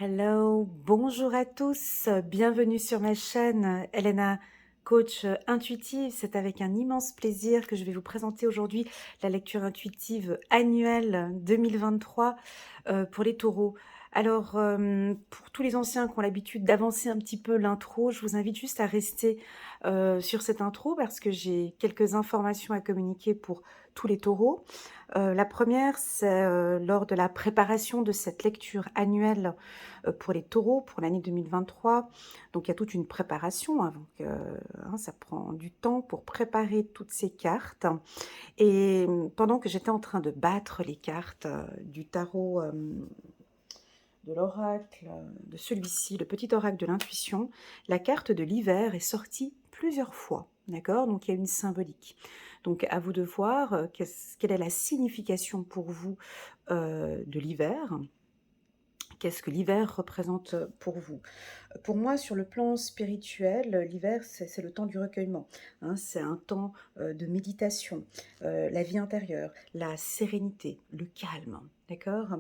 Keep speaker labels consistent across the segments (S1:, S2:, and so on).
S1: Hello, bonjour à tous, bienvenue sur ma chaîne Elena, coach intuitive. C'est avec un immense plaisir que je vais vous présenter aujourd'hui la lecture intuitive annuelle 2023 pour les taureaux. Alors, pour tous les anciens qui ont l'habitude d'avancer un petit peu l'intro, je vous invite juste à rester sur cette intro parce que j'ai quelques informations à communiquer pour tous les taureaux. La première, c'est lors de la préparation de cette lecture annuelle pour les taureaux pour l'année 2023. Donc il y a toute une préparation avant que ça prend du temps pour préparer toutes ces cartes. Et pendant que j'étais en train de battre les cartes du tarot de l'oracle, de celui-ci, le petit oracle de l'intuition, la carte de l'hiver est sortie plusieurs fois. D'accord? Donc il y a une symbolique. Donc à vous de voir quelle est la signification pour vous de l'hiver. Qu'est-ce que l'hiver représente pour vous? Pour moi, sur le plan spirituel, l'hiver, c'est le temps du recueillement. Hein, c'est un temps de méditation, la vie intérieure, la sérénité, le calme. D'accord?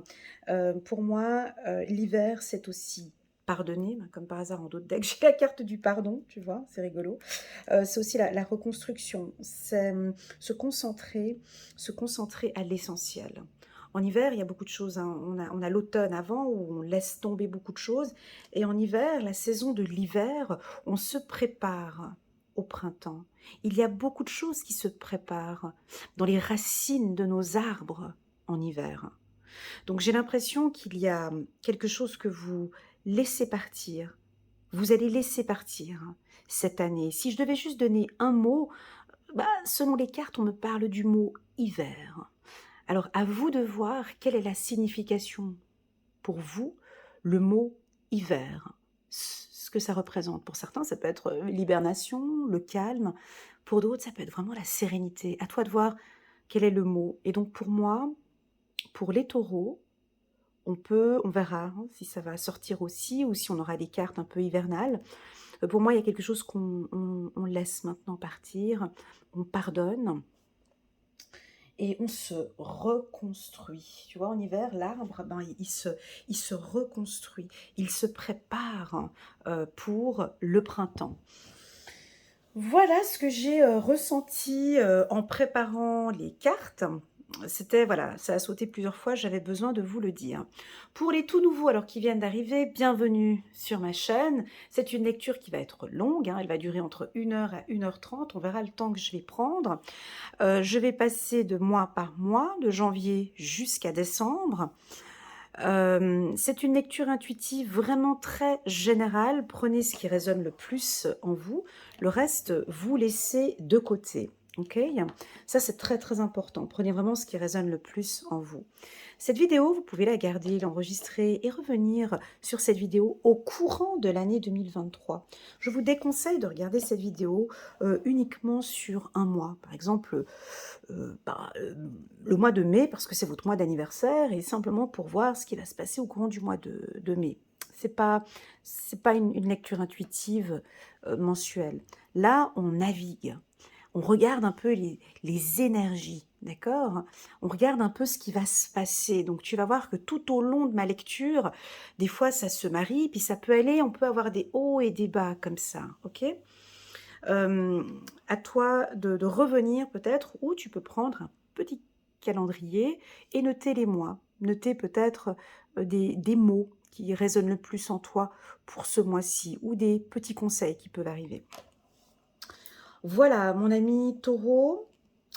S1: Pour moi, l'hiver, c'est aussi pardonner, comme par hasard en d'autres decks, j'ai la carte du pardon, tu vois, c'est rigolo. C'est aussi la reconstruction, c'est se concentrer à l'essentiel. En hiver, il y a beaucoup de choses. Hein. On a l'automne avant où on laisse tomber beaucoup de choses. Et en hiver, la saison de l'hiver, on se prépare au printemps. Il y a beaucoup de choses qui se préparent dans les racines de nos arbres en hiver. Donc j'ai l'impression qu'il y a quelque chose que vous laissez partir. Vous allez laisser partir cette année. Si je devais juste donner un mot, selon les cartes, on me parle du mot hiver. Alors, à vous de voir quelle est la signification pour vous, le mot hiver, ce que ça représente. Pour certains, ça peut être l'hibernation, le calme. Pour d'autres, ça peut être vraiment la sérénité. À toi de voir quel est le mot. Et donc, pour moi, pour les taureaux, on verra si ça va sortir aussi ou si on aura des cartes un peu hivernales. Pour moi, il y a quelque chose qu'on laisse maintenant partir, on pardonne. Et on se reconstruit. Tu vois, en hiver, l'arbre, il se reconstruit. Il se prépare pour le printemps. Voilà ce que j'ai ressenti en préparant les cartes. C'était, voilà, ça a sauté plusieurs fois, j'avais besoin de vous le dire. Pour les tout nouveaux, alors qui viennent d'arriver, bienvenue sur ma chaîne. C'est une lecture qui va être longue, hein, elle va durer entre 1 heure à 1 h 30, on verra le temps que je vais prendre. Je vais passer de mois par mois, de janvier jusqu'à décembre. C'est une lecture intuitive vraiment très générale. Prenez ce qui résonne le plus en vous. Le reste, vous laissez de côté. Ok? Ça, c'est très très important. Prenez vraiment ce qui résonne le plus en vous. Cette vidéo, vous pouvez la garder, l'enregistrer et revenir sur cette vidéo au courant de l'année 2023. Je vous déconseille de regarder cette vidéo uniquement sur un mois. Par exemple, le mois de mai, parce que c'est votre mois d'anniversaire, et simplement pour voir ce qui va se passer au courant du mois de mai. C'est pas une lecture intuitive mensuelle. Là, on navigue. On regarde un peu les énergies, d'accord? On regarde un peu ce qui va se passer. Donc, tu vas voir que tout au long de ma lecture, des fois, ça se marie, puis ça peut aller, on peut avoir des hauts et des bas comme ça, ok? À toi de revenir peut-être, ou tu peux prendre un petit calendrier et noter les mois. Noter peut-être des mots qui résonnent le plus en toi pour ce mois-ci, ou des petits conseils qui peuvent arriver. Voilà, mon ami Taureau,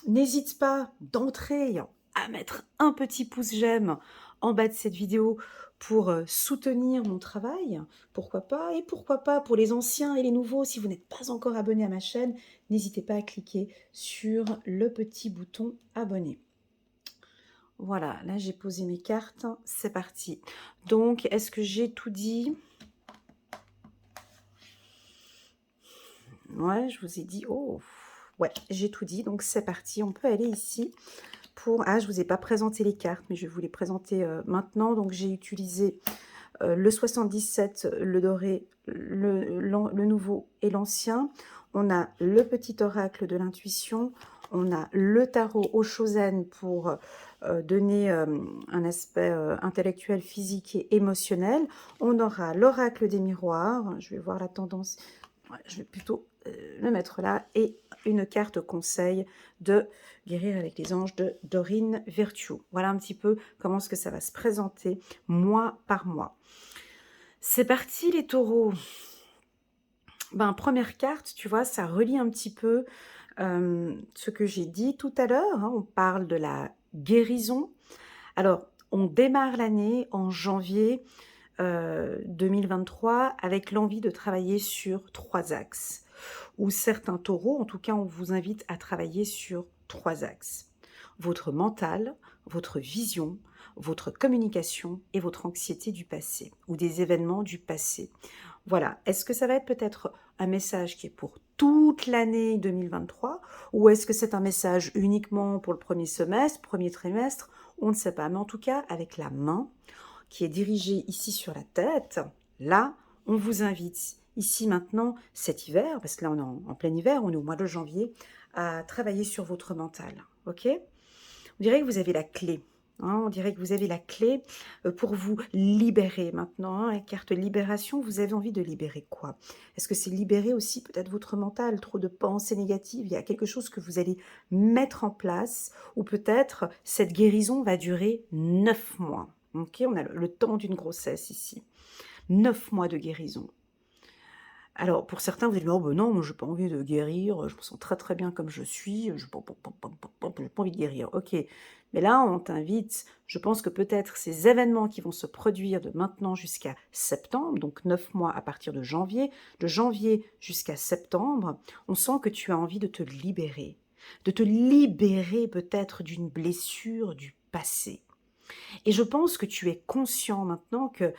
S1: n'hésite pas d'entrer à mettre un petit pouce j'aime en bas de cette vidéo pour soutenir mon travail, pourquoi pas, et pourquoi pas pour les anciens et les nouveaux, si vous n'êtes pas encore abonné à ma chaîne, n'hésitez pas à cliquer sur le petit bouton abonner. Voilà, là j'ai posé mes cartes, c'est parti. Donc, est-ce que j'ai tout dit? Ouais, je vous ai dit, oh, ouais, j'ai tout dit, donc c'est parti, on peut aller ici. Ah, je ne vous ai pas présenté les cartes, mais je vais vous les présenter maintenant. Donc, j'ai utilisé le 77, le doré, le nouveau et l'ancien. On a le petit oracle de l'intuition. On a le tarot Oshozen pour donner un aspect intellectuel, physique et émotionnel. On aura l'oracle des miroirs. Je vais voir la tendance. Ouais, je vais plutôt le mettre là. Et une carte conseil de Guérir avec les anges de Dorine Virtue. Voilà un petit peu comment est-ce que ça va se présenter mois par mois. C'est parti les taureaux. Ben, première carte, tu vois, ça relie un petit peu ce que j'ai dit tout à l'heure. Hein. On parle de la guérison. Alors, on démarre l'année en janvier 2023 avec l'envie de travailler sur 3 axes. Ou certains taureaux, en tout cas, on vous invite à travailler sur 3 axes. Votre mental, votre vision, votre communication et votre anxiété du passé ou des événements du passé. Voilà, est-ce que ça va être peut-être un message qui est pour toute l'année 2023 ou est-ce que c'est un message uniquement pour le premier semestre, premier trimestre? On ne sait pas, mais en tout cas, avec la main qui est dirigée ici sur la tête, là, on vous invite ici maintenant, cet hiver, parce que là on est en plein hiver, on est au mois de janvier, à travailler sur votre mental, ok? On dirait que vous avez la clé. Hein, on dirait que vous avez la clé pour vous libérer maintenant. Hein, carte libération, vous avez envie de libérer quoi? Est-ce que c'est libérer aussi peut-être votre mental, trop de pensées négatives? Il y a quelque chose que vous allez mettre en place ou peut-être cette guérison va durer 9 mois. Ok, on a le temps d'une grossesse ici. 9 mois de guérison. Alors, pour certains, vous allez dire, oh ben non, moi, j'ai pas envie de guérir, je me sens très très bien comme je suis, je n'ai pas envie de guérir. Ok, mais là, on t'invite, je pense que peut-être ces événements qui vont se produire de maintenant jusqu'à septembre, donc 9 mois à partir de janvier jusqu'à septembre, on sent que tu as envie de te libérer peut-être d'une blessure du passé. Et je pense que tu es conscient maintenant que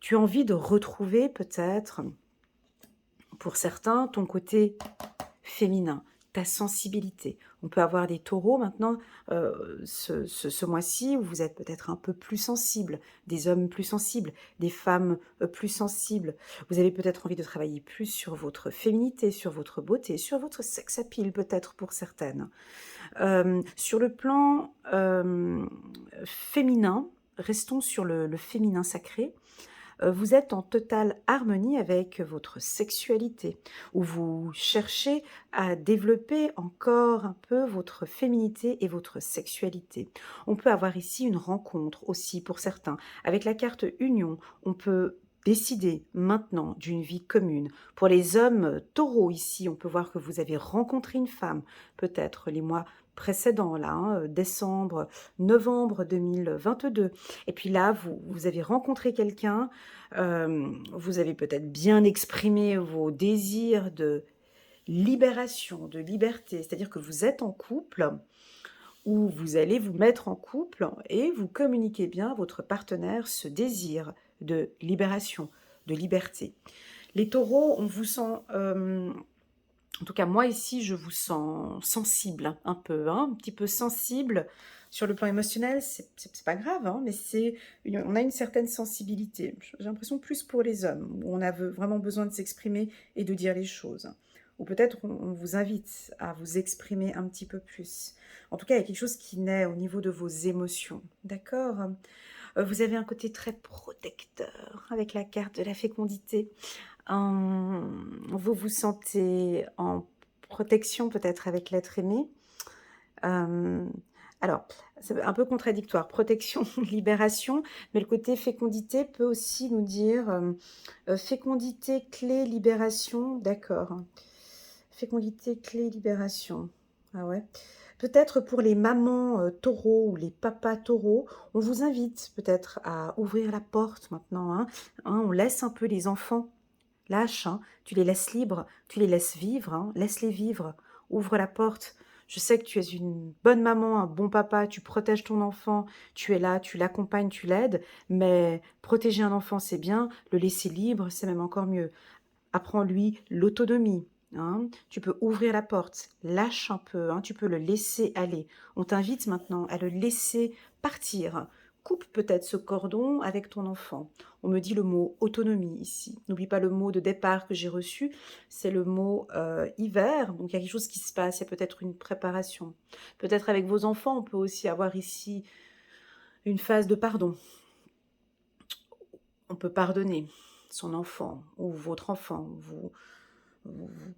S1: tu as envie de retrouver peut-être pour certains, ton côté féminin, ta sensibilité. On peut avoir des taureaux maintenant, ce mois-ci, où vous êtes peut-être un peu plus sensible, des hommes plus sensibles, des femmes plus sensibles. Vous avez peut-être envie de travailler plus sur votre féminité, sur votre beauté, sur votre sex appeal peut-être pour certaines. Sur le plan féminin, restons sur le féminin sacré. Vous êtes en totale harmonie avec votre sexualité, où vous cherchez à développer encore un peu votre féminité et votre sexualité. On peut avoir ici une rencontre aussi pour certains. Avec la carte union, on peut décider maintenant d'une vie commune. Pour les hommes taureaux ici, on peut voir que vous avez rencontré une femme, peut-être les mois précédents, là, hein, décembre, novembre 2022. Et puis là, vous avez rencontré quelqu'un, vous avez peut-être bien exprimé vos désirs de libération, de liberté, c'est-à-dire que vous êtes en couple ou vous allez vous mettre en couple et vous communiquez bien à votre partenaire ce désir de libération, de liberté. Les taureaux, on vous sent, en tout cas moi ici, je vous sens sensible un peu, hein, un petit peu sensible. Sur le plan émotionnel, c'est pas grave, hein, mais on a une certaine sensibilité. J'ai l'impression plus pour les hommes, où on a vraiment besoin de s'exprimer et de dire les choses. Ou peut-être on vous invite à vous exprimer un petit peu plus. En tout cas, il y a quelque chose qui naît au niveau de vos émotions, d'accord? Vous avez un côté très protecteur avec la carte de la fécondité. Vous vous sentez en protection peut-être avec l'être aimé. Alors, c'est un peu contradictoire, protection, libération, mais le côté fécondité peut aussi nous dire fécondité, clé, libération, d'accord. Fécondité, clé, libération. Ah ouais. Peut-être pour les mamans taureaux ou les papas taureaux, on vous invite peut-être à ouvrir la porte maintenant. Hein, on laisse un peu les enfants, lâche, hein, tu les laisses libres, tu les laisses vivre, hein, laisse-les vivre, ouvre la porte. Je sais que tu es une bonne maman, un bon papa, tu protèges ton enfant, tu es là, tu l'accompagnes, tu l'aides, mais protéger un enfant, c'est bien, le laisser libre, c'est même encore mieux. Apprends-lui l'autonomie. Hein. Tu peux ouvrir la porte, lâche un peu, hein, tu peux le laisser aller. On t'invite maintenant à le laisser partir coupe peut-être ce cordon avec ton enfant. On me dit le mot autonomie ici. N'oublie pas le mot de départ que j'ai reçu, c'est le mot hiver. Donc il y a quelque chose qui se passe, il y a peut-être une préparation. Peut-être avec vos enfants, on peut aussi avoir ici une phase de pardon. On peut pardonner son enfant ou votre enfant, vous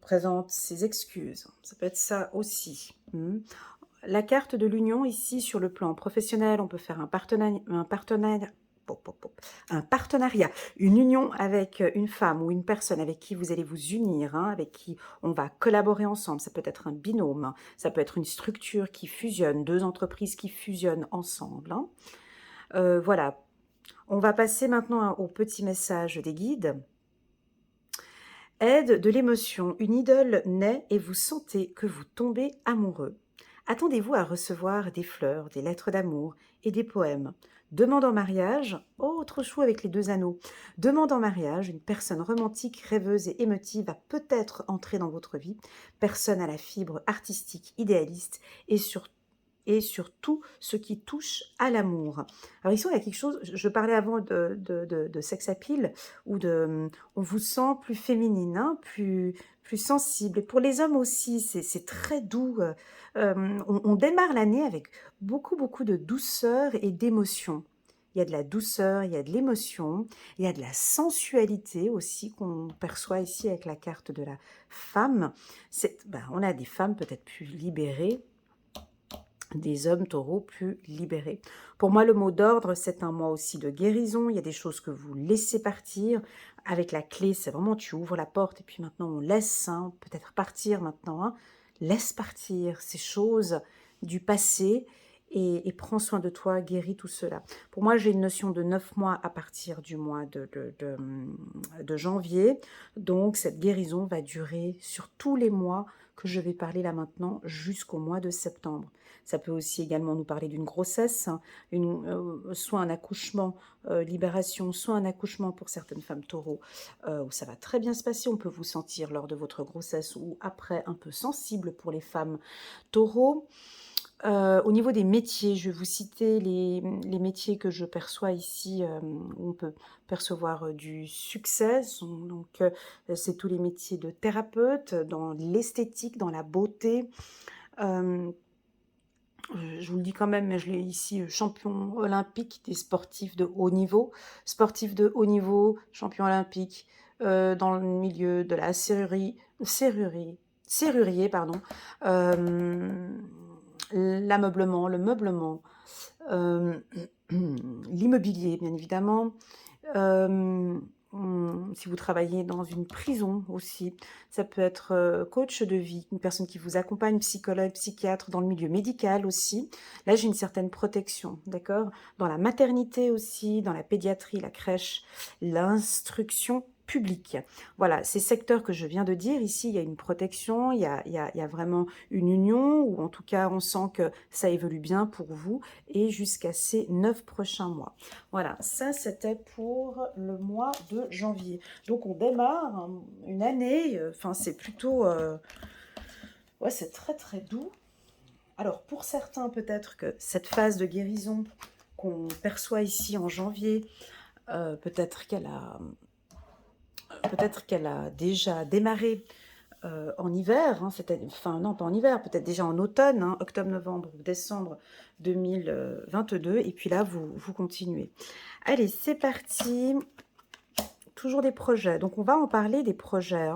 S1: présente ses excuses. Ça peut être ça aussi. La carte de l'union ici sur le plan professionnel, on peut faire un partenariat, une union avec une femme ou une personne avec qui vous allez vous unir, avec qui on va collaborer ensemble. Ça peut être un binôme, ça peut être une structure qui fusionne, deux entreprises qui fusionnent ensemble. Voilà. On va passer maintenant au petit message des guides. Aide de l'émotion, une idole naît et vous sentez que vous tombez amoureux. Attendez-vous à recevoir des fleurs, des lettres d'amour et des poèmes. Demande en mariage, trop chou avec les 2 anneaux. Demande en mariage, une personne romantique, rêveuse et émotive va peut-être entrer dans votre vie. Personne à la fibre artistique, idéaliste et sur tout ce qui touche à l'amour. Alors ici, il y a quelque chose, je parlais avant de sex appeal, ou on vous sent plus féminine, plus sensible. Et pour les hommes aussi, c'est très doux. On démarre l'année avec beaucoup de douceur et d'émotion. Il y a de la douceur, il y a de l'émotion, il y a de la sensualité aussi qu'on perçoit ici avec la carte de la femme. On a des femmes peut-être plus libérées, des hommes taureaux plus libérés. Pour moi, le mot d'ordre, c'est un mois aussi de guérison. Il y a des choses que vous laissez partir. Avec la clé, c'est vraiment tu ouvres la porte et puis maintenant on laisse, peut-être partir maintenant. Laisse partir ces choses du passé et prends soin de toi, guéris tout cela. Pour moi, j'ai une notion de 9 mois à partir du mois de janvier. Donc, cette guérison va durer sur tous les mois que je vais parler là maintenant jusqu'au mois de septembre. Ça peut aussi également nous parler d'une grossesse, soit un accouchement, libération, soit un accouchement pour certaines femmes taureaux, où ça va très bien se passer. On peut vous sentir lors de votre grossesse ou après un peu sensible pour les femmes taureaux. Au niveau des métiers, je vais vous citer les métiers que je perçois ici, où on peut percevoir du succès. Donc, c'est tous les métiers de thérapeute, dans l'esthétique, dans la beauté. Je vous le dis quand même, mais je l'ai ici, champion olympique des sportifs de haut niveau. Sportif de haut niveau, champion olympique, dans le milieu de la serrurier, pardon. L'ameublement, le meublement, l'immobilier, bien évidemment. Si vous travaillez dans une prison aussi, ça peut être coach de vie, une personne qui vous accompagne, psychologue, psychiatre, dans le milieu médical aussi. Là, j'ai une certaine protection, d'accord? Dans la maternité aussi, dans la pédiatrie, la crèche, l'instruction publique. Voilà, ces secteurs que je viens de dire, ici, il y a une protection, il y a vraiment une union, ou en tout cas, on sent que ça évolue bien pour vous, et jusqu'à ces 9 prochains mois. Voilà, ça, c'était pour le mois de janvier. Donc, on démarre une année, c'est plutôt... ouais, c'est très doux. Alors, pour certains, peut-être que cette phase de guérison qu'on perçoit ici en janvier, peut-être qu'elle a déjà démarré en hiver, non pas en hiver, peut-être déjà en automne, octobre, novembre, décembre 2022, et puis là, vous continuez. Allez, c'est parti. Toujours des projets. Donc, on va en parler des projets.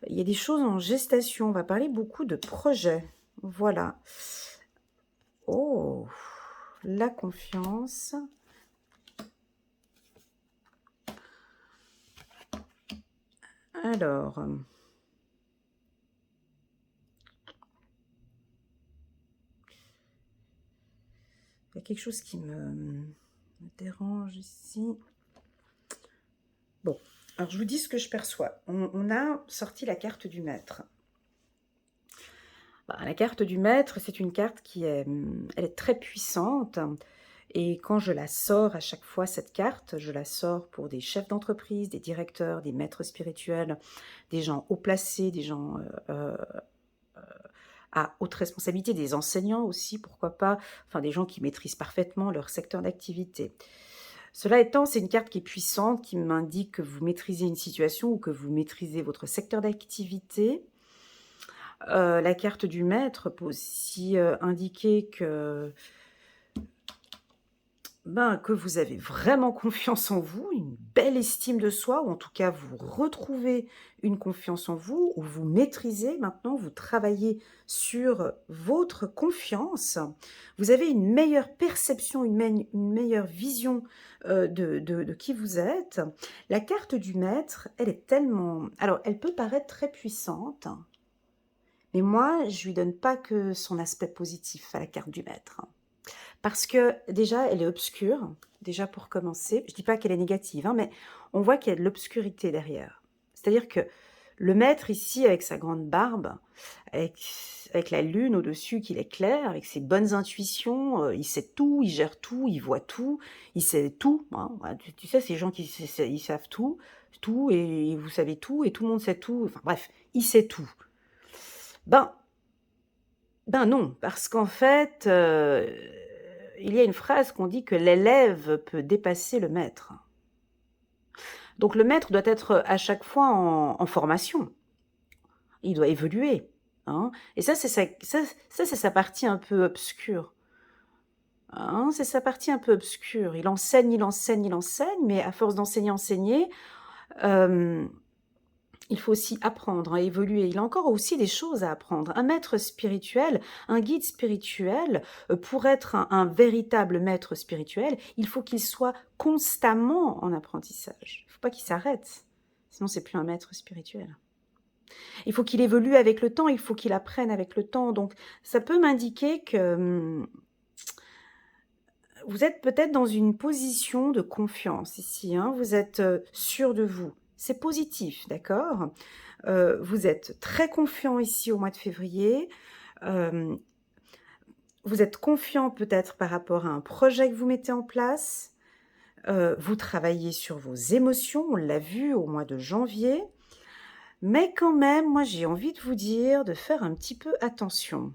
S1: Il y a des choses en gestation. On va parler beaucoup de projets. Voilà. Oh, la confiance. Alors, il y a quelque chose qui me dérange ici. Bon, alors je vous dis ce que je perçois. On a sorti la carte du maître. La carte du maître, c'est une carte elle est très puissante. Et quand je la sors à chaque fois, cette carte, je la sors pour des chefs d'entreprise, des directeurs, des maîtres spirituels, des gens haut placés, des gens à haute responsabilité, des enseignants aussi, pourquoi pas, enfin des gens qui maîtrisent parfaitement leur secteur d'activité. Cela étant, c'est une carte qui est puissante, qui m'indique que vous maîtrisez une situation ou que vous maîtrisez votre secteur d'activité. La carte du maître peut aussi indiquer que vous avez vraiment confiance en vous, une belle estime de soi, ou en tout cas vous retrouvez une confiance en vous, ou vous maîtrisez maintenant, vous travaillez sur votre confiance. Vous avez une meilleure perception, une meilleure vision de qui vous êtes. La carte du maître, elle est tellement... Alors, elle peut paraître très puissante, mais moi, je lui donne pas que son aspect positif à la carte du maître. Parce que déjà, elle est obscure, déjà pour commencer. Je ne dis pas qu'elle est négative, hein, mais on voit qu'il y a de l'obscurité derrière. C'est-à-dire que le maître ici, avec sa grande barbe, avec la lune au-dessus qui l'éclaire, avec ses bonnes intuitions, il sait tout, il gère tout, il voit tout, il sait tout. Hein. Voilà, tu sais, ces gens qui ils savent tout, tout, et vous savez tout, et tout le monde sait tout. Enfin bref, il sait tout. Ben, ben non, parce qu'en fait, il y a une phrase qu'on dit que l'élève peut dépasser le maître. Donc le maître doit être à chaque fois en formation. Il doit évoluer. Hein. Et ça, c'est sa partie un peu obscure. Hein, c'est sa partie un peu obscure. Il enseigne, il enseigne, il enseigne, mais à force d'enseigner, enseigner, il faut aussi apprendre à évoluer. Il a encore aussi des choses à apprendre. Un maître spirituel, un guide spirituel, pour être un véritable maître spirituel, il faut qu'il soit constamment en apprentissage. Il ne faut pas qu'il s'arrête. Sinon, c'est plus un maître spirituel. Il faut qu'il évolue avec le temps, il faut qu'il apprenne avec le temps. Donc, ça peut m'indiquer que vous êtes peut-être dans une position de confiance ici. Hein. Vous êtes sûr de vous. C'est positif, d'accord? Vous êtes très confiant ici au mois de février. Vous êtes confiant peut-être par rapport à un projet que vous mettez en place. Vous travaillez sur vos émotions, on l'a vu au mois de janvier. Mais quand même, moi j'ai envie de vous dire de faire un petit peu attention.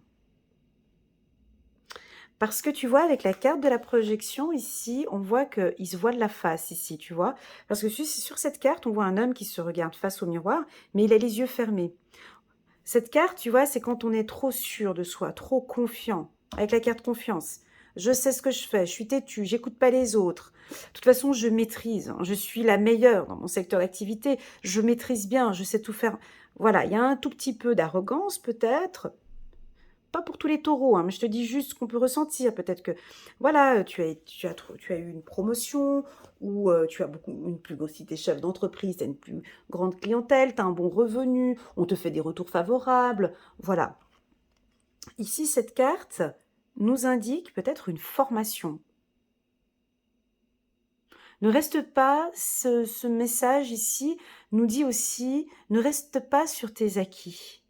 S1: Parce que tu vois, avec la carte de la projection, ici, on voit qu'il se voit de la face, ici, tu vois. Parce que sur cette carte, on voit un homme qui se regarde face au miroir, mais il a les yeux fermés. Cette carte, tu vois, c'est quand on est trop sûr de soi, trop confiant, avec la carte confiance. Je sais ce que je fais, je suis têtue, j'écoute pas les autres. De toute façon, je maîtrise, hein, je suis la meilleure dans mon secteur d'activité, je maîtrise bien, je sais tout faire. Voilà, il y a un tout petit peu d'arrogance peut-être, pas pour tous les taureaux, hein, mais je te dis juste ce qu'on peut ressentir. Peut-être que, voilà, tu as eu une promotion, ou tu as une plus grosse, si tu es chef d'entreprise, tu as une plus grande clientèle, tu as un bon revenu, on te fait des retours favorables. Voilà. Ici, cette carte nous indique peut-être une formation. Ne reste pas, ce message ici nous dit aussi, ne reste pas sur tes acquis.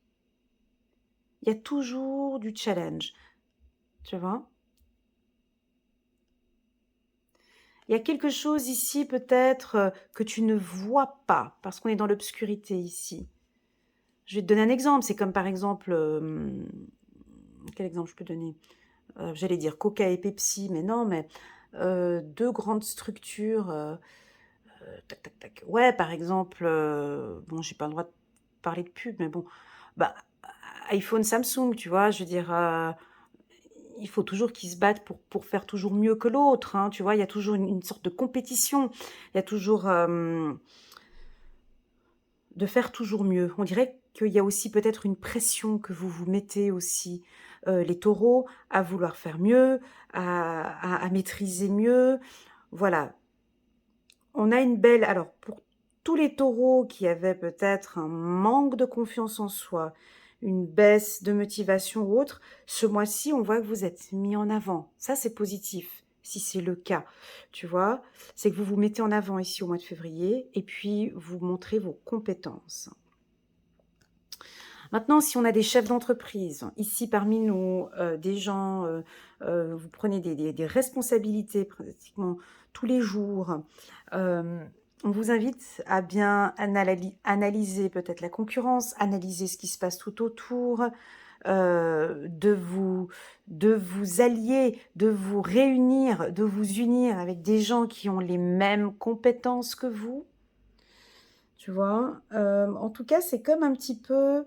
S1: Il y a toujours du challenge, tu vois. Il y a quelque chose ici peut-être que tu ne vois pas, parce qu'on est dans l'obscurité ici. Je vais te donner un exemple, c'est comme par exemple, quel exemple je peux donner? J'allais dire Coca et Pepsi, mais non, mais deux grandes structures, tac, tac, tac. Ouais, par exemple, bon, j'ai pas le droit de parler de pub, mais bon, bah, iPhone, Samsung, tu vois, je veux dire, il faut toujours qu'ils se battent pour faire toujours mieux que l'autre, hein, tu vois, il y a toujours une sorte de compétition, il y a toujours de faire toujours mieux. On dirait qu'il y a aussi peut-être une pression que vous vous mettez aussi, les taureaux, à vouloir faire mieux, à maîtriser mieux. Voilà. On a une belle... Alors, pour tous les taureaux qui avaient peut-être un manque de confiance en soi, une baisse de motivation ou autre, ce mois-ci, on voit que vous êtes mis en avant. Ça, c'est positif, si c'est le cas. Tu vois, c'est que vous vous mettez en avant ici au mois de février et puis vous montrez vos compétences. Maintenant, si on a des chefs d'entreprise, ici parmi nous, des gens, vous prenez des responsabilités pratiquement tous les jours, on vous invite à bien analyser peut-être la concurrence, analyser ce qui se passe tout autour, de vous allier, de vous réunir, de vous unir avec des gens qui ont les mêmes compétences que vous. Tu vois, en tout cas, c'est comme un petit peu,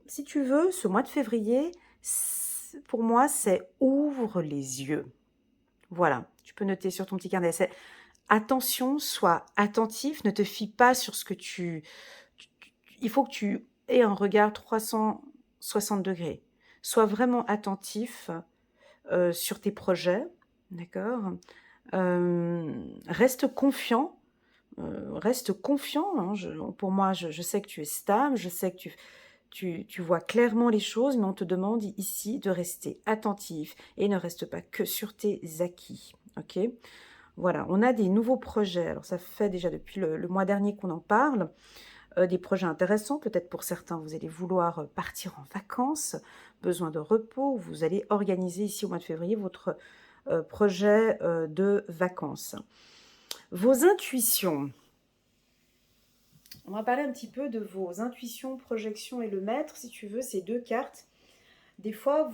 S1: si tu veux, ce mois de février, pour moi, c'est ouvre les yeux. Voilà, tu peux noter sur ton petit carnet. C'est attention, sois attentif, ne te fie pas sur ce que il faut que tu aies un regard 360 degrés. Sois vraiment attentif sur tes projets, d'accord. Reste confiant. Reste confiant. Hein. Pour moi, je sais que tu es stable, je sais que tu vois clairement les choses, mais on te demande ici de rester attentif et ne reste pas que sur tes acquis. Ok ? Voilà, on a des nouveaux projets. Alors, ça fait déjà depuis le mois dernier qu'on en parle. Des projets intéressants. Peut-être pour certains, vous allez vouloir partir en vacances, besoin de repos. Vous allez organiser ici au mois de février votre projet de vacances. Vos intuitions. On va parler un petit peu de vos intuitions, projections et le maître, si tu veux, ces deux cartes. Des fois,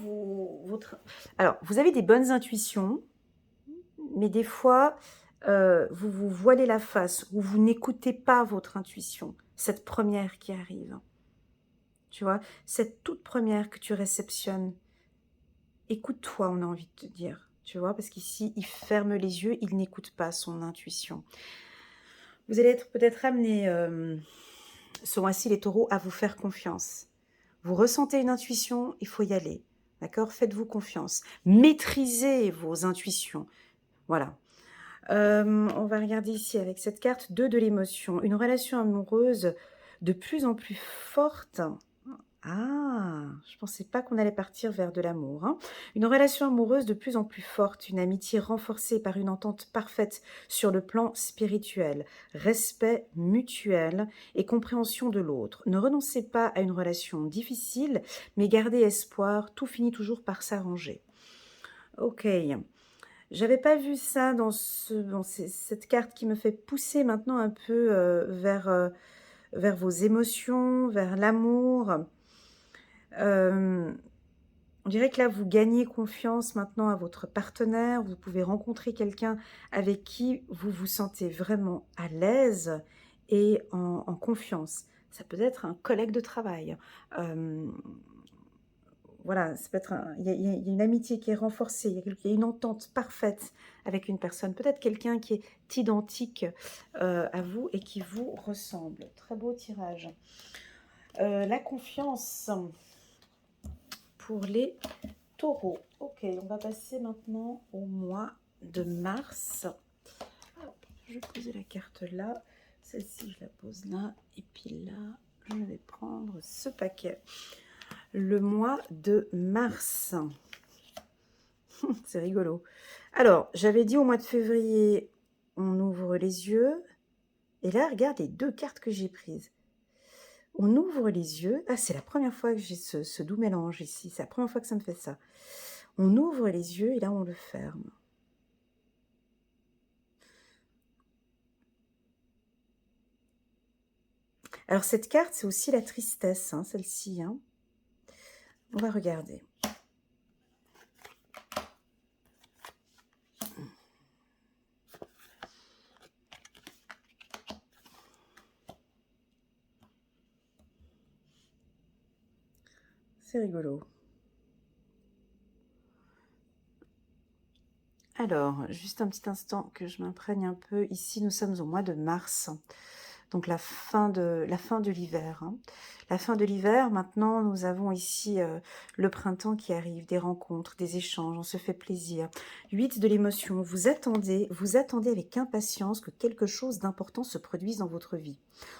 S1: alors, vous avez des bonnes intuitions, mais des fois, vous vous voilez la face ou vous n'écoutez pas votre intuition, cette première qui arrive. Tu vois, cette toute première que tu réceptionnes. Écoute-toi, on a envie de te dire, tu vois, parce qu'ici, il ferme les yeux, il n'écoute pas son intuition. Vous allez être peut-être amené, ce mois-ci, les taureaux, à vous faire confiance. Vous ressentez une intuition, il faut y aller. D'accord ? Faites-vous confiance. Maîtrisez vos intuitions. Voilà. On va regarder ici avec cette carte 2 de l'émotion. Une relation amoureuse de plus en plus forte. Ah, je ne pensais pas qu'on allait partir vers de l'amour. Hein. Une relation amoureuse de plus en plus forte, une amitié renforcée par une entente parfaite sur le plan spirituel, respect mutuel et compréhension de l'autre. Ne renoncez pas à une relation difficile, mais gardez espoir, tout finit toujours par s'arranger. Ok, j'avais pas vu ça dans cette carte qui me fait pousser maintenant un peu vers vos émotions, vers l'amour. On dirait que là, vous gagnez confiance maintenant à votre partenaire. Vous pouvez rencontrer quelqu'un avec qui vous vous sentez vraiment à l'aise et en confiance. Ça peut être un collègue de travail. Voilà, ça peut être il y a une amitié qui est renforcée, il y a une entente parfaite avec une personne. Peut-être quelqu'un qui est identique à vous et qui vous ressemble. Très beau tirage. La confiance pour les taureaux. Ok, on va passer maintenant au mois de mars. Hop, je vais poser la carte là. Celle-ci, je la pose là. Et puis là, je vais prendre ce paquet. Le mois de mars. C'est rigolo. Alors, j'avais dit au mois de février, on ouvre les yeux. Et là, regarde les deux cartes que j'ai prises. On ouvre les yeux. Ah, c'est la première fois que j'ai ce doux mélange ici. C'est la première fois que ça me fait ça. On ouvre les yeux et là, on le ferme. Alors, cette carte, c'est aussi la tristesse, hein, celle-ci. Hein. On va regarder. C'est rigolo. Alors, juste un petit instant que je m'imprègne un peu. Ici, nous sommes au mois de mars. Donc la fin de l'hiver. Hein. La fin de l'hiver, maintenant, nous avons ici le printemps qui arrive, des rencontres, des échanges, on se fait plaisir. 8 de l'émotion, vous attendez avec impatience que quelque chose d'important se produise dans votre vie.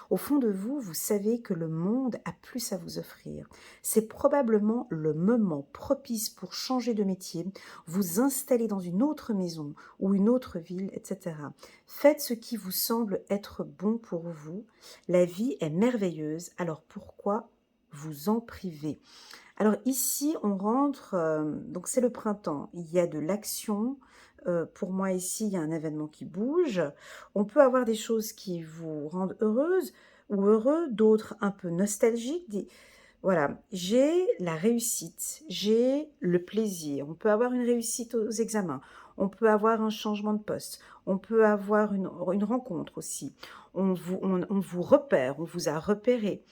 S1: Au fond de vous, vous savez que le monde a plus à vous offrir. C'est probablement le moment propice pour changer de métier, vous installer dans une autre maison ou une autre ville, etc. Faites ce qui vous semble être bon pour vous. La vie est merveilleuse, alors pourquoi vous en priver? Alors ici, on rentre, donc c'est le printemps, il y a de l'action. Pour moi ici, il y a un événement qui bouge. On peut avoir des choses qui vous rendent heureuse ou heureux, d'autres un peu nostalgiques. Voilà, j'ai la réussite, j'ai le plaisir. On peut avoir une réussite aux examens, on peut avoir un changement de poste, on peut avoir une rencontre aussi. On vous repère, on vous a repéré.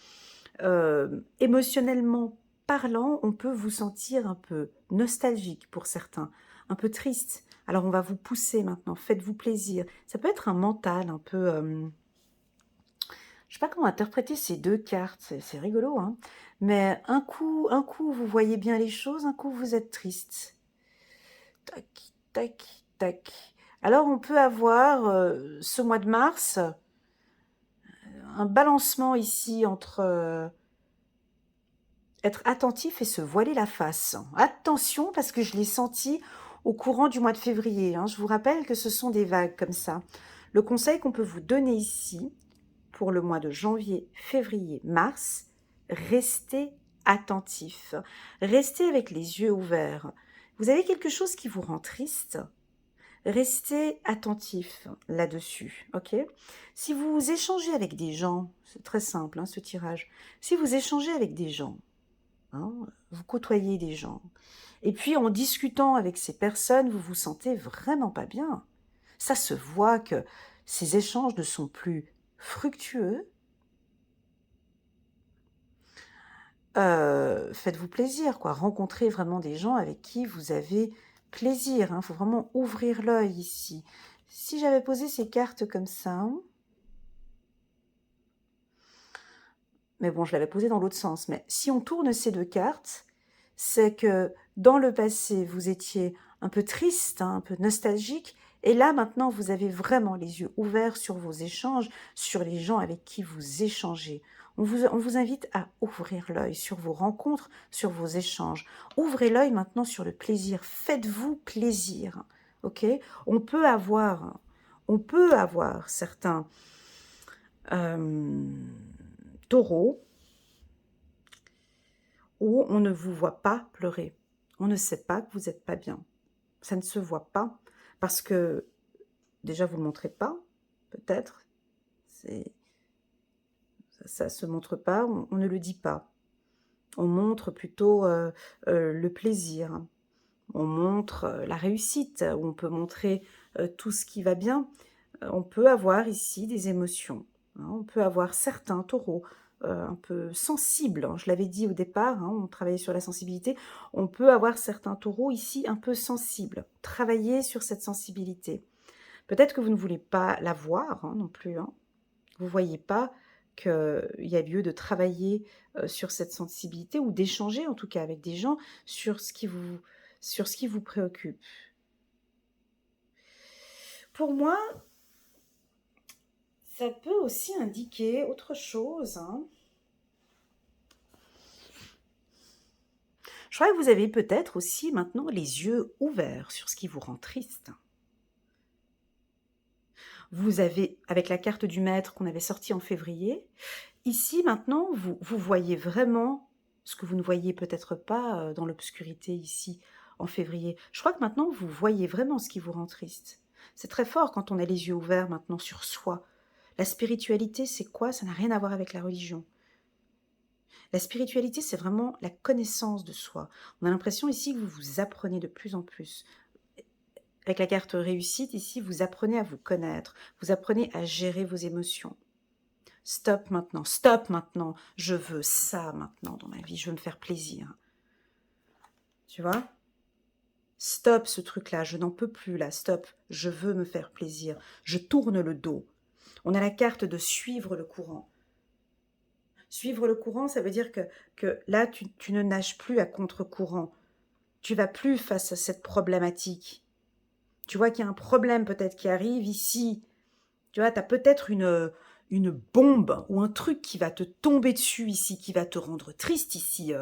S1: Émotionnellement parlant, on peut vous sentir un peu nostalgique pour certains, un peu triste. Alors on va vous pousser maintenant, faites-vous plaisir. Ça peut être un mental un peu... je sais pas comment interpréter ces deux cartes, c'est rigolo, hein. Mais un coup, vous voyez bien les choses, un coup, vous êtes triste. Tac, tac, tac. Alors, on peut avoir, ce mois de mars, un balancement ici entre être attentif et se voiler la face. Attention, parce que je l'ai senti au courant du mois de février, hein. Je vous rappelle que ce sont des vagues comme ça. Le conseil qu'on peut vous donner ici, pour le mois de janvier, février, mars, restez attentif. Restez avec les yeux ouverts. Vous avez quelque chose qui vous rend triste? Restez attentif là-dessus, ok? Si vous échangez avec des gens, c'est très simple, hein, ce tirage. Si vous échangez avec des gens, hein, vous côtoyez des gens, et puis en discutant avec ces personnes, vous vous sentez vraiment pas bien. Ça se voit que ces échanges ne sont plus fructueux. Faites-vous plaisir, quoi. Rencontrez vraiment des gens avec qui vous avez plaisir, hein. Faut vraiment ouvrir l'œil ici. Si j'avais posé ces cartes comme ça, hein, mais bon, je l'avais posé dans l'autre sens, mais si on tourne ces deux cartes, c'est que dans le passé, vous étiez un peu triste, hein, un peu nostalgique, et là, maintenant, vous avez vraiment les yeux ouverts sur vos échanges, sur les gens avec qui vous échangez. On vous invite à ouvrir l'œil sur vos rencontres, sur vos échanges. Ouvrez l'œil maintenant sur le plaisir. Faites-vous plaisir, ok? On peut avoir, on peut avoir certains euh, taureaux où on ne vous voit pas pleurer. On ne sait pas que vous n'êtes pas bien. Ça ne se voit pas parce que déjà vous ne le montrez pas, peut-être. Ça ne se montre pas, on ne le dit pas. On montre plutôt le plaisir. On montre la réussite, où on peut montrer tout ce qui va bien. On peut avoir ici des émotions, hein. On peut avoir certains taureaux un peu sensibles, hein. Je l'avais dit au départ, hein, on travaillait sur la sensibilité. On peut avoir certains taureaux ici un peu sensibles. Travailler sur cette sensibilité. Peut-être que vous ne voulez pas la voir, hein, non plus, hein. Vous ne voyez pas qu'il y a lieu de travailler sur cette sensibilité ou d'échanger en tout cas avec des gens sur ce qui vous préoccupe. Pour moi, ça peut aussi indiquer autre chose, hein. Je crois que vous avez peut-être aussi maintenant les yeux ouverts sur ce qui vous rend triste. Vous avez, avec la carte du maître qu'on avait sortie en février, ici maintenant, vous voyez vraiment ce que vous ne voyez peut-être pas dans l'obscurité ici en février. Je crois que maintenant, vous voyez vraiment ce qui vous rend triste. C'est très fort quand on a les yeux ouverts maintenant sur soi. La spiritualité, c'est quoi? Ça n'a rien à voir avec la religion. La spiritualité, c'est vraiment la connaissance de soi. On a l'impression ici que vous vous apprenez de plus en plus. Avec la carte réussite, ici, vous apprenez à vous connaître, vous apprenez à gérer vos émotions. Stop maintenant, je veux ça maintenant dans ma vie, je veux me faire plaisir. Tu vois? Stop ce truc-là, je n'en peux plus là, stop, je veux me faire plaisir. Je tourne le dos. On a la carte de suivre le courant. Suivre le courant, ça veut dire que là, tu ne nages plus à contre-courant. Tu vas plus face à cette problématique. Tu vois qu'il y a un problème peut-être qui arrive ici. Tu vois, tu as peut-être une bombe ou un truc qui va te tomber dessus ici, qui va te rendre triste ici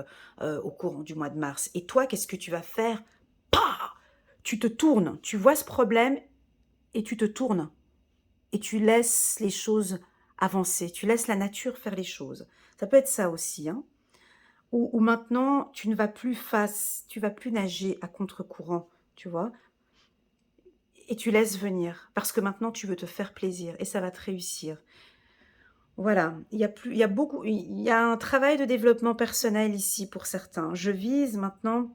S1: au courant du mois de mars. Et toi, qu'est-ce que tu vas faire? Pah! Tu te tournes, tu vois ce problème et tu te tournes. Et tu laisses les choses avancer, tu laisses la nature faire les choses. Ça peut être ça aussi, hein. Ou maintenant, tu ne vas plus tu vas plus nager à contre-courant, tu vois, et tu laisses venir, parce que maintenant, tu veux te faire plaisir, et ça va te réussir. Voilà, il y a un travail de développement personnel ici pour certains. Je vise maintenant,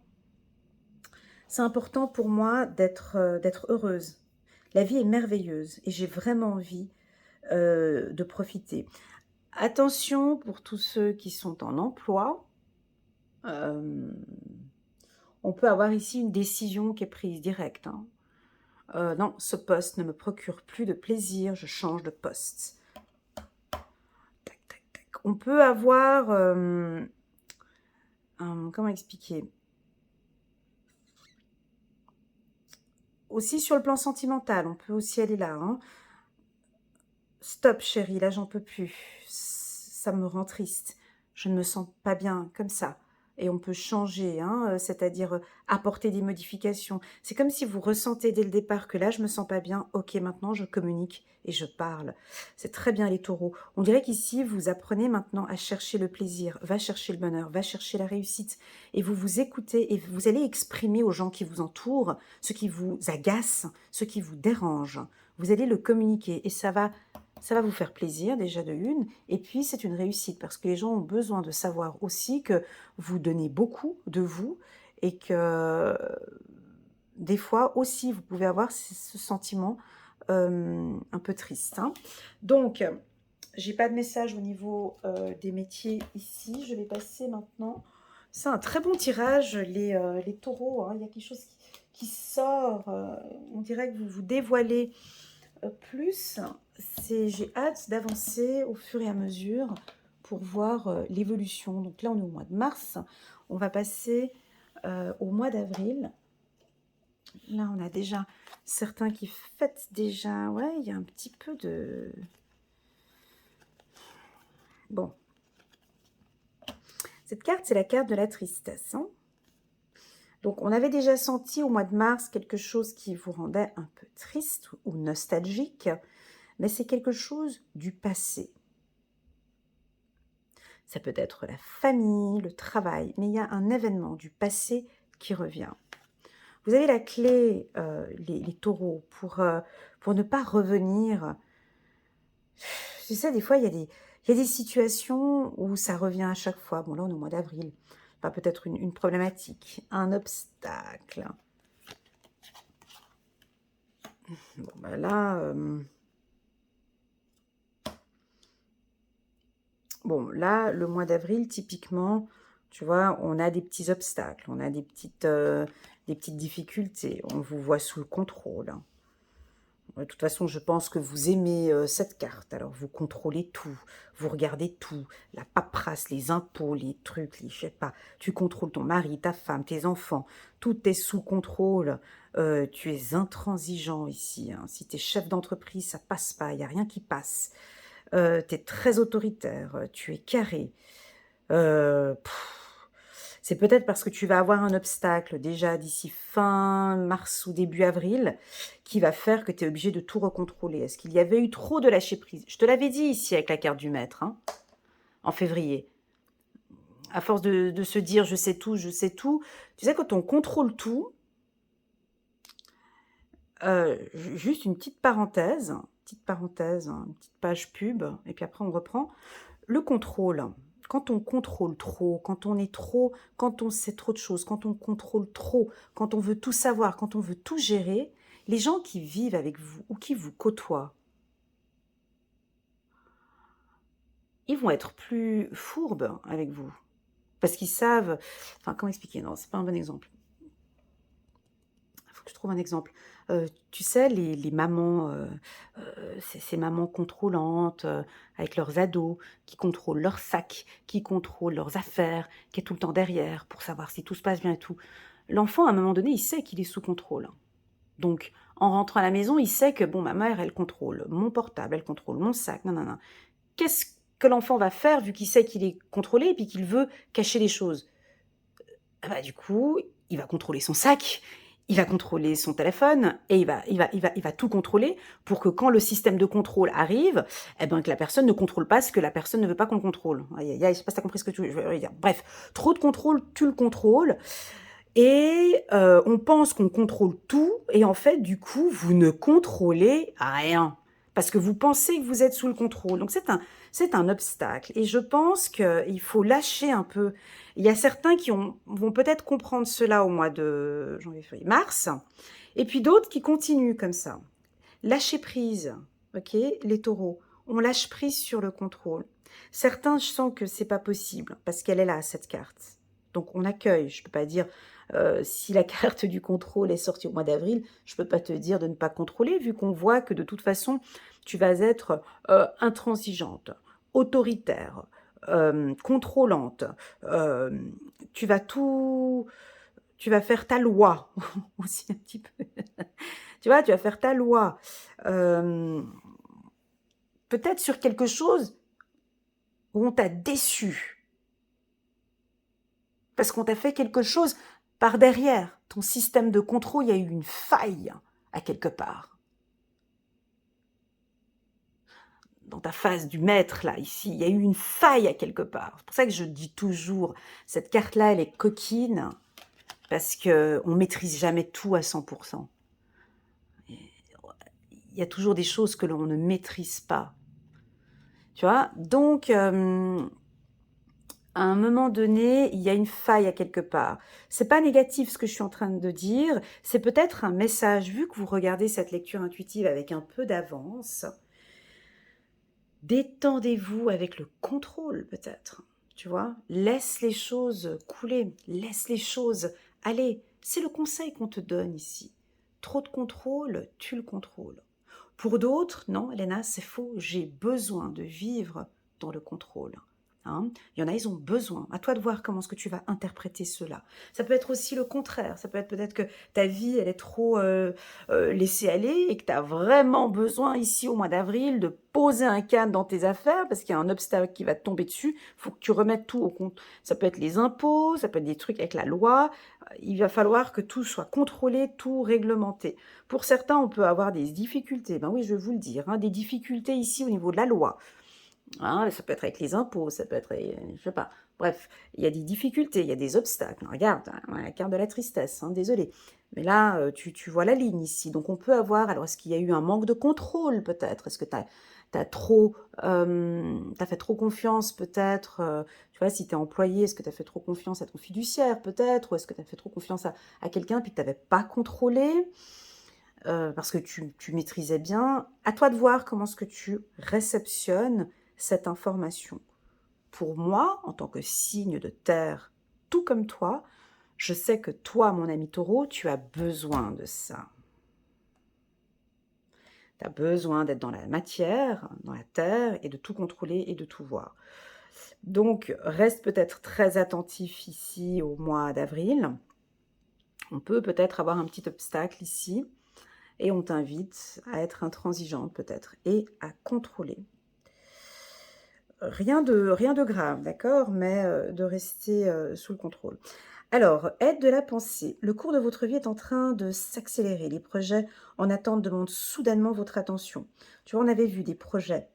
S1: c'est important pour moi d'être heureuse. La vie est merveilleuse et j'ai vraiment envie de profiter. Attention pour tous ceux qui sont en emploi, euh, on peut avoir ici une décision qui est prise directe, hein. Non, ce poste ne me procure plus de plaisir, je change de poste. Tac, tac, tac. On peut avoir... comment expliquer? Aussi sur le plan sentimental, on peut aussi aller là, hein. Stop chérie, là j'en peux plus. Ça me rend triste. Je ne me sens pas bien comme ça. Et on peut changer, hein, c'est-à-dire apporter des modifications. C'est comme si vous ressentez dès le départ que là je me sens pas bien. Ok, maintenant je communique et je parle. C'est très bien les taureaux. On dirait qu'ici vous apprenez maintenant à chercher le plaisir, va chercher le bonheur, va chercher la réussite. Et vous vous écoutez et vous allez exprimer aux gens qui vous entourent ce qui vous agace, ce qui vous dérange. Vous allez le communiquer et ça va vous faire plaisir déjà de une, et puis c'est une réussite parce que les gens ont besoin de savoir aussi que vous donnez beaucoup de vous et que des fois aussi vous pouvez avoir ce sentiment un peu triste, hein. Donc, j'ai pas de message au niveau des métiers ici. Je vais passer maintenant. C'est un très bon tirage, les taureaux, hein. Il y a quelque chose qui sort. On dirait que vous vous dévoilez plus. J'ai hâte d'avancer au fur et à mesure pour voir l'évolution. Donc là, on est au mois de mars. On va passer au mois d'avril. Là, on a déjà certains qui fêtent déjà. Ouais, il y a un petit peu de... Bon. Cette carte, c'est la carte de la tristesse, hein. Donc, on avait déjà senti au mois de mars quelque chose qui vous rendait un peu triste ou nostalgique, mais c'est quelque chose du passé. Ça peut être la famille, le travail, mais il y a un événement du passé qui revient. Vous avez la clé, les taureaux, pour ne pas revenir. Tu sais, des fois, il y a des situations où ça revient à chaque fois. Bon, là, on est au mois d'avril. Enfin, peut-être une problématique, un obstacle. Bon, ben là... Bon, là, le mois d'avril, typiquement, tu vois, on a des petits obstacles, on a des petites difficultés. On vous voit sous le contrôle, hein. De toute façon, je pense que vous aimez cette carte. Alors, vous contrôlez tout, vous regardez tout, la paperasse, les impôts, les trucs, je sais pas. Tu contrôles ton mari, ta femme, tes enfants. Tout est sous contrôle. Tu es intransigeant ici, hein. Si tu es chef d'entreprise, ça passe pas, il n'y a rien qui passe. Tu es très autoritaire, tu es carré. C'est peut-être parce que tu vas avoir un obstacle déjà d'ici fin mars ou début avril qui va faire que tu es obligé de tout recontrôler. Est-ce qu'il y avait eu trop de lâcher prise? Je te l'avais dit ici avec la carte du maître, hein, en février. À force de se dire je sais tout, tu sais, quand on contrôle tout, juste une petite parenthèse, hein, une petite page pub, et puis après on reprend. Le contrôle, quand on contrôle trop, quand on est trop, quand on sait trop de choses, quand on contrôle trop, quand on veut tout savoir, quand on veut tout gérer, les gens qui vivent avec vous ou qui vous côtoient, ils vont être plus fourbes avec vous. Parce qu'ils savent... Enfin, comment expliquer? Non, c'est pas un bon exemple. Il faut que je trouve un exemple. Tu sais, les mamans, ces mamans contrôlantes, avec leurs ados, qui contrôlent leur sac, qui contrôlent leurs affaires, qui est tout le temps derrière pour savoir si tout se passe bien et tout. L'enfant, à un moment donné, il sait qu'il est sous contrôle. Donc, en rentrant à la maison, il sait que, bon, ma mère, elle contrôle mon portable, elle contrôle mon sac, non, non, non. Qu'est-ce que l'enfant va faire vu qu'il sait qu'il est contrôlé et puis qu'il veut cacher les choses? Ah bah, du coup, il va contrôler son sac, il va contrôler son téléphone et il va tout contrôler pour que quand le système de contrôle arrive, eh ben, que la personne ne contrôle pas ce que la personne ne veut pas qu'on contrôle. Aïe, aïe, aïe, je sais pas si t'as compris ce que je veux dire. Bref, trop de contrôle, tu le contrôles. Et on pense qu'on contrôle tout et en fait, du coup, vous ne contrôlez rien. parce que vous pensez que vous êtes sous le contrôle. Donc, c'est un obstacle. Et je pense qu'il faut lâcher un peu. Il y a certains qui vont peut-être comprendre cela au mois de janvier, février, mars, et puis d'autres qui continuent comme ça. Lâcher prise, ok, les taureaux. On lâche prise sur le contrôle. Certains, je sens que c'est pas possible, parce qu'elle est là, cette carte. Donc, on accueille. Je peux pas dire, si la carte du contrôle est sortie au mois d'avril, je peux pas te dire de ne pas contrôler, vu qu'on voit que de toute façon, tu vas être intransigeante, autoritaire, contrôlante. euh, tu vas tout... Tu vas faire ta loi aussi un petit peu. Tu vois, tu vas faire ta loi. Euh, Peut-être sur quelque chose où on t'a déçu. Parce qu'on t'a fait quelque chose par derrière. Ton système de contrôle, il y a eu une faille à quelque part. Dans ta phase du maître, là, ici, il y a eu une faille à quelque part. C'est pour ça que je dis toujours, cette carte-là, elle est coquine, parce qu'on ne maîtrise jamais tout à 100%. Il y a toujours des choses que l'on ne maîtrise pas. Tu vois, donc, à un moment donné, il y a une faille à quelque part. C'est pas négatif ce que je suis en train de dire, c'est peut-être un message, vu que vous regardez cette lecture intuitive avec un peu d'avance. Détendez-vous avec le contrôle peut-être, tu vois. Laisse les choses couler, laisse les choses aller. C'est le conseil qu'on te donne ici. Trop de contrôle, tu le contrôles. Pour d'autres, non, Elena, c'est faux. J'ai besoin de vivre dans le contrôle. Hein. Il y en a, ils ont besoin. À toi de voir comment est-ce que tu vas interpréter cela. Ça peut être aussi le contraire. Ça peut être peut-être que ta vie, elle est trop laissée aller et que tu as vraiment besoin ici au mois d'avril de poser un cadre dans tes affaires parce qu'il y a un obstacle qui va te tomber dessus. Il faut que tu remettes tout au compte. Ça peut être les impôts, ça peut être des trucs avec la loi. Il va falloir que tout soit contrôlé, tout réglementé. Pour certains, on peut avoir des difficultés. Ben oui, je vais vous le dire, hein, des difficultés ici au niveau de la loi. Hein, ça peut être avec les impôts, ça peut être, je sais pas. Bref, il y a des difficultés, il y a des obstacles. Regarde, hein, la carte de la tristesse, hein, désolé. Mais là, tu vois la ligne ici. Donc on peut avoir, alors est-ce qu'il y a eu un manque de contrôle peut-être? Est-ce que tu as trop, t'as fait trop confiance peut-être? Tu vois, si tu es employé, est-ce que tu as fait trop confiance à ton fiduciaire peut-être? Ou est-ce que tu as fait trop confiance à quelqu'un puis que tu n'avais pas contrôlé? Parce que tu maîtrisais bien. À toi de voir comment est-ce que tu réceptionnes cette information. Pour moi, en tant que signe de terre, tout comme toi, je sais que toi, mon ami taureau, tu as besoin de ça. Tu as besoin d'être dans la matière, dans la terre, et de tout contrôler et de tout voir. Donc, reste peut-être très attentif ici au mois d'avril. On peut peut-être avoir un petit obstacle ici, et on t'invite à être intransigeante peut-être, et à contrôler. Rien de grave, d'accord, mais de rester sous le contrôle. Alors, aide de la pensée. Le cours de votre vie est en train de s'accélérer. Les projets en attente demandent soudainement votre attention. Tu vois, on avait vu des projets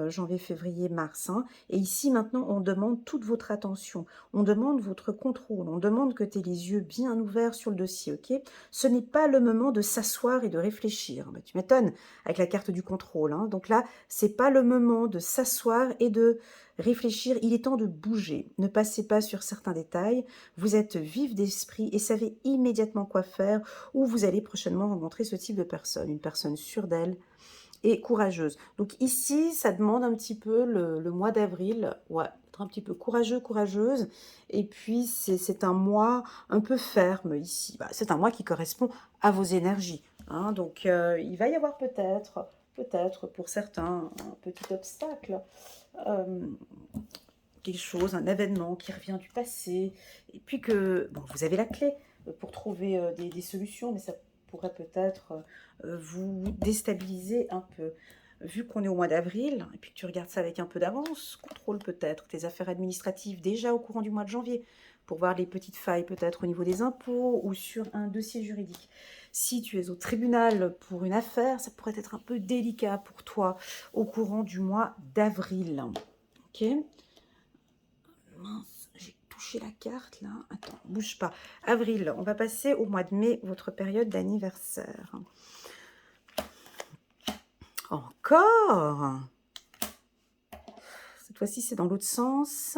S1: janvier, février, mars. Hein, et ici, maintenant, on demande toute votre attention. On demande votre contrôle. On demande que tu aies les yeux bien ouverts sur le dossier, ok? Ce n'est pas le moment de s'asseoir et de réfléchir. Bah, tu m'étonnes avec la carte du contrôle. Hein. Donc là, c'est pas le moment de s'asseoir et de réfléchir. Il est temps de bouger. Ne passez pas sur certains détails. Vous êtes vif d'esprit et savez immédiatement quoi faire, ou vous allez prochainement rencontrer ce type de personne, une personne sûre d'elle et courageuse. Donc ici, ça demande un petit peu le mois d'avril, ouais, être un petit peu courageux, courageuse, et puis c'est un mois un peu ferme ici. Bah, c'est un mois qui correspond à vos énergies. Hein, donc il va y avoir peut-être pour certains, un petit obstacle. Euh, Quelque chose, un événement qui revient du passé, et puis que bon, vous avez la clé pour trouver des solutions, mais ça pourrait peut-être vous déstabiliser un peu. Vu qu'on est au mois d'avril, et puis que tu regardes ça avec un peu d'avance, contrôle peut-être tes affaires administratives déjà au courant du mois de janvier, pour voir les petites failles peut-être au niveau des impôts ou sur un dossier juridique. Si tu es au tribunal pour une affaire, ça pourrait être un peu délicat pour toi au courant du mois d'avril. Ok ? Mince, j'ai touché la carte là. Attends, bouge pas. Avril, on va passer au mois de mai, votre période d'anniversaire. Encore. Cette fois-ci, c'est dans l'autre sens.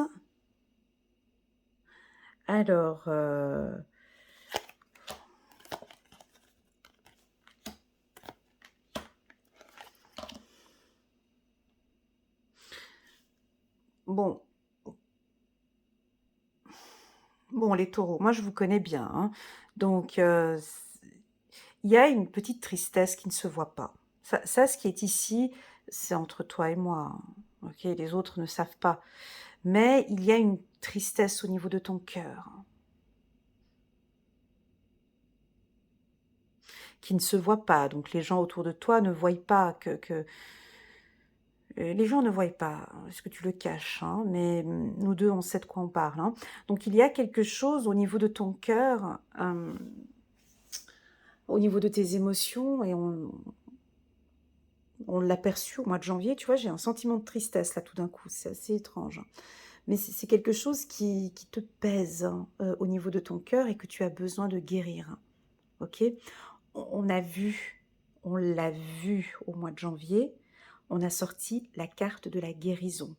S1: Alors, bon, les taureaux, moi je vous connais bien, hein. Donc, il y a une petite tristesse qui ne se voit pas. Ça, ce qui est ici, c'est entre toi et moi, hein. Ok, les autres ne savent pas. Mais il y a une tristesse au niveau de ton cœur, hein, qui ne se voit pas. Donc les gens autour de toi ne voient pas que les gens ne voient pas, parce que tu le caches, hein, mais nous deux, on sait de quoi on parle, hein. Donc il y a quelque chose au niveau de ton cœur, au niveau de tes émotions, et on l'a perçu au mois de janvier, tu vois, j'ai un sentiment de tristesse là tout d'un coup, c'est assez étrange. Mais c'est quelque chose qui te pèse, hein, au niveau de ton cœur et que tu as besoin de guérir, ok? On a vu, on l'a vu au mois de janvier, on a sorti la carte de la guérison.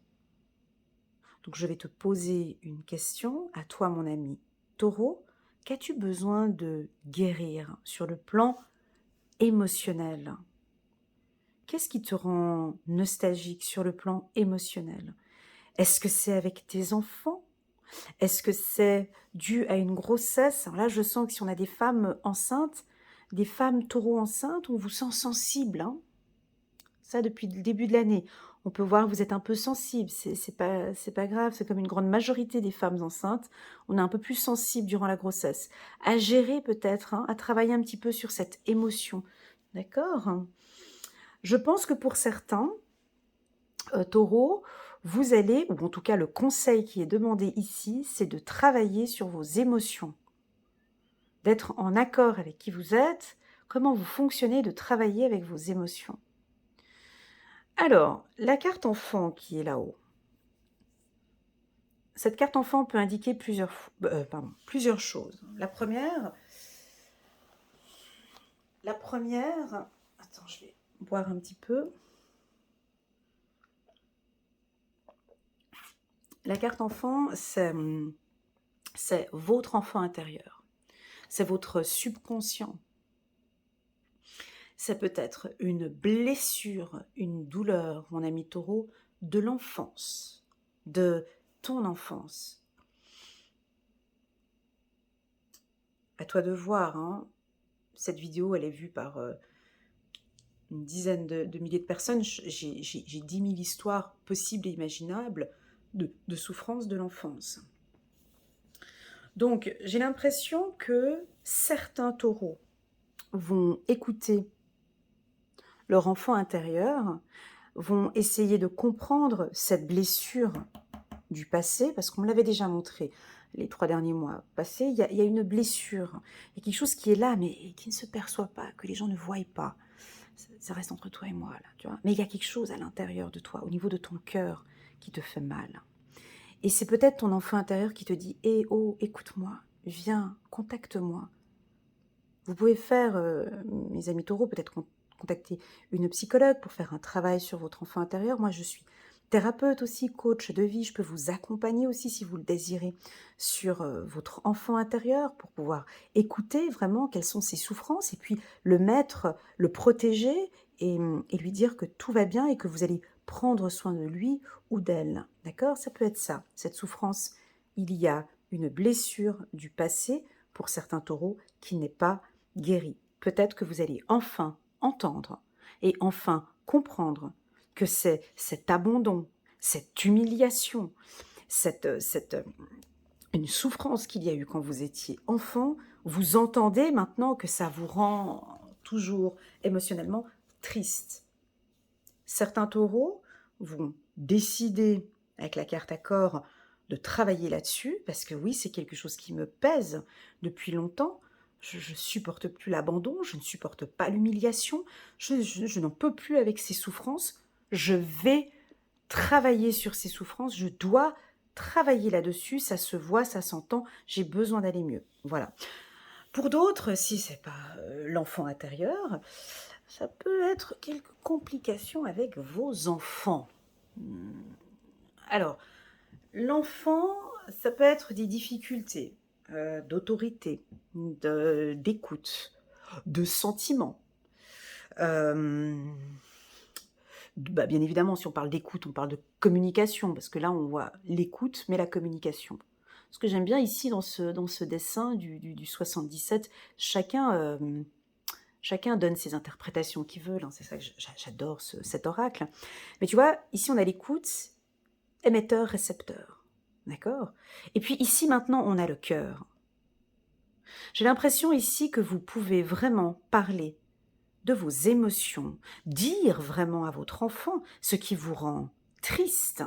S1: Donc je vais te poser une question à toi, mon ami Taureau. Qu'as-tu besoin de guérir sur le plan émotionnel? Qu'est-ce qui te rend nostalgique sur le plan émotionnel? Est-ce que c'est avec tes enfants? Est-ce que c'est dû à une grossesse? Alors là, je sens que si on a des femmes enceintes, des femmes taureaux enceintes, on vous sent sensible, hein. Ça, depuis le début de l'année. On peut voir que vous êtes un peu sensible, c'est pas grave, c'est comme une grande majorité des femmes enceintes. On est un peu plus sensible durant la grossesse. À gérer peut-être, hein, à travailler un petit peu sur cette émotion. D'accord? Je pense que pour certains, taureaux, vous allez, ou en tout cas le conseil qui est demandé ici, c'est de travailler sur vos émotions. D'être en accord avec qui vous êtes, comment vous fonctionnez, de travailler avec vos émotions. Alors, la carte enfant qui est là-haut. Cette carte enfant peut indiquer plusieurs choses. La première, attends, je vais boire un petit peu. La carte enfant, c'est votre enfant intérieur. C'est votre subconscient. C'est peut-être une blessure, une douleur, mon ami Taureau, de l'enfance, de ton enfance. À toi de voir, hein. Cette vidéo, elle est vue par une dizaine de milliers de personnes. J'ai 10 000 histoires possibles et imaginables de souffrance de l'enfance. Donc, j'ai l'impression que certains taureaux vont écouter leur enfant intérieur, vont essayer de comprendre cette blessure du passé, parce qu'on me l'avait déjà montré les 3 derniers mois passés, il y a une blessure, il y a quelque chose qui est là, mais qui ne se perçoit pas, que les gens ne voient pas. Ça reste entre toi et moi, là, tu vois. Mais il y a quelque chose à l'intérieur de toi, au niveau de ton cœur, qui te fait mal. Et c'est peut-être ton enfant intérieur qui te dit « Eh oh, écoute-moi, viens, contacte-moi ». Vous pouvez faire, mes amis taureaux, peut-être contacter une psychologue pour faire un travail sur votre enfant intérieur. Moi, je suis thérapeute aussi, coach de vie. Je peux vous accompagner aussi, si vous le désirez, sur votre enfant intérieur pour pouvoir écouter vraiment quelles sont ses souffrances et puis le mettre, le protéger et lui dire que tout va bien et que vous allez prendre soin de lui ou d'elle. D'accord? Ça peut être ça, cette souffrance. Il y a une blessure du passé pour certains taureaux qui n'est pas guérie. Peut-être que vous allez enfin entendre et enfin comprendre que c'est cet abandon, cette humiliation, une souffrance qu'il y a eu quand vous étiez enfant, vous entendez maintenant que ça vous rend toujours émotionnellement triste. Certains taureaux vont décider, avec la carte accord, de travailler là-dessus, parce que oui, c'est quelque chose qui me pèse depuis longtemps. Je ne supporte plus l'abandon, je ne supporte pas l'humiliation, je n'en peux plus avec ces souffrances. Je vais travailler sur ces souffrances, je dois travailler là-dessus, ça se voit, ça s'entend, j'ai besoin d'aller mieux. Voilà. Pour d'autres, si c'est pas l'enfant intérieur, ça peut être quelques complications avec vos enfants. Alors, l'enfant, ça peut être des difficultés d'autorité, d'écoute, de sentiments. Bien évidemment, si on parle d'écoute, on parle de communication, parce que là, on voit l'écoute, mais la communication. Ce que j'aime bien ici dans ce dessin du 77, chacun donne ses interprétations qu'il veut. C'est ça que j'adore cet oracle. Mais tu vois, ici, on a l'écoute, émetteur, récepteur. D'accord? Et puis ici, maintenant, on a le cœur. J'ai l'impression ici que vous pouvez vraiment parler de vos émotions, dire vraiment à votre enfant ce qui vous rend triste.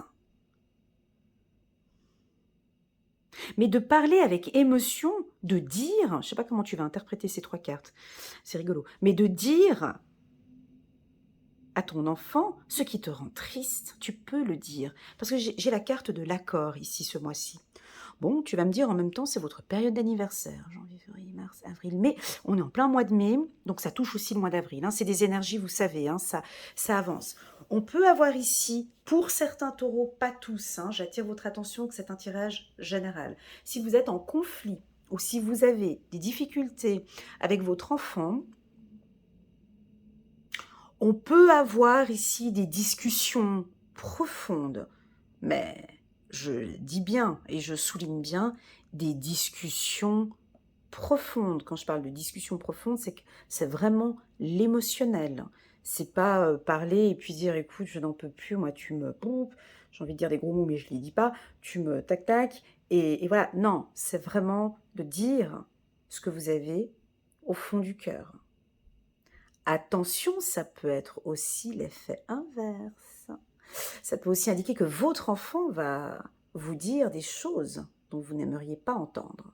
S1: Mais de parler avec émotion, de dire, je ne sais pas comment tu vas interpréter ces 3 cartes, c'est rigolo, mais de dire à ton enfant ce qui te rend triste, tu peux le dire. Parce que j'ai la carte de l'accord ici ce mois-ci. Bon, tu vas me dire en même temps, c'est votre période d'anniversaire. Janvier, février, mars, avril, mai. On est en plein mois de mai, donc ça touche aussi le mois d'avril. C'est des énergies, vous savez, ça avance. On peut avoir ici, pour certains taureaux, pas tous, j'attire votre attention que c'est un tirage général. Si vous êtes en conflit ou si vous avez des difficultés avec votre enfant, on peut avoir ici des discussions profondes, mais je dis bien et je souligne bien des discussions profondes. Quand je parle de discussions profondes, c'est que c'est vraiment l'émotionnel. C'est pas parler et puis dire écoute, je n'en peux plus, moi tu me poupes, j'ai envie de dire des gros mots mais je les dis pas, tu me tac tac et voilà. Non, c'est vraiment de dire ce que vous avez au fond du cœur. Attention, ça peut être aussi l'effet inverse. Ça peut aussi indiquer que votre enfant va vous dire des choses dont vous n'aimeriez pas entendre.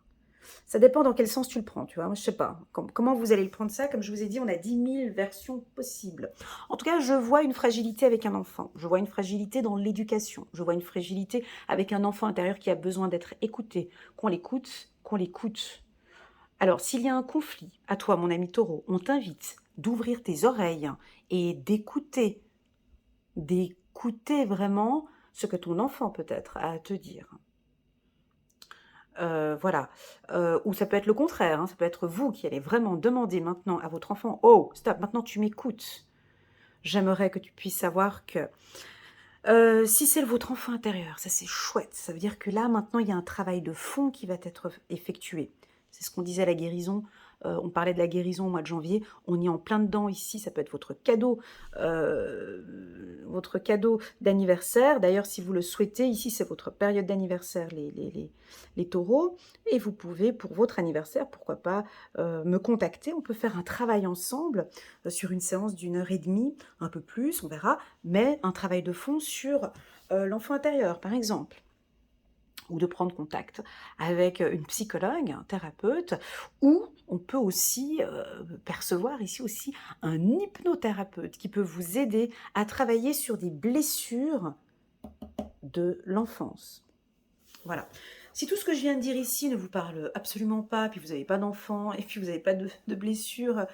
S1: Ça dépend dans quel sens tu le prends, tu vois. Moi, je sais pas. Comment vous allez le prendre ça? Comme je vous ai dit, on a 10 000 versions possibles. En tout cas, je vois une fragilité avec un enfant. Je vois une fragilité dans l'éducation. Je vois une fragilité avec un enfant intérieur qui a besoin d'être écouté. Qu'on l'écoute, qu'on l'écoute. Alors, s'il y a un conflit, à toi, mon ami taureau, on t'invite d'ouvrir tes oreilles et d'écouter vraiment ce que ton enfant peut-être a à te dire. Voilà. Ou ça peut être le contraire, ça peut être vous qui allez vraiment demander maintenant à votre enfant « Oh, stop, maintenant tu m'écoutes ». J'aimerais que tu puisses savoir que si c'est votre enfant intérieur, ça c'est chouette. Ça veut dire que là, maintenant, il y a un travail de fond qui va être effectué. C'est ce qu'on disait à la guérison. On parlait de la guérison au mois de janvier. On y est en plein dedans ici. Ça peut être votre cadeau d'anniversaire. D'ailleurs, si vous le souhaitez, ici, c'est votre période d'anniversaire, les taureaux. Et vous pouvez, pour votre anniversaire, pourquoi pas, me contacter. On peut faire un travail ensemble sur une séance d'1 heure et demie, un peu plus, on verra, mais un travail de fond sur l'enfant intérieur, par exemple, ou de prendre contact avec une psychologue, un thérapeute, ou on peut aussi percevoir ici aussi un hypnothérapeute qui peut vous aider à travailler sur des blessures de l'enfance. Voilà. Si tout ce que je viens de dire ici ne vous parle absolument pas, puis vous n'avez pas d'enfant, et puis vous n'avez pas de blessures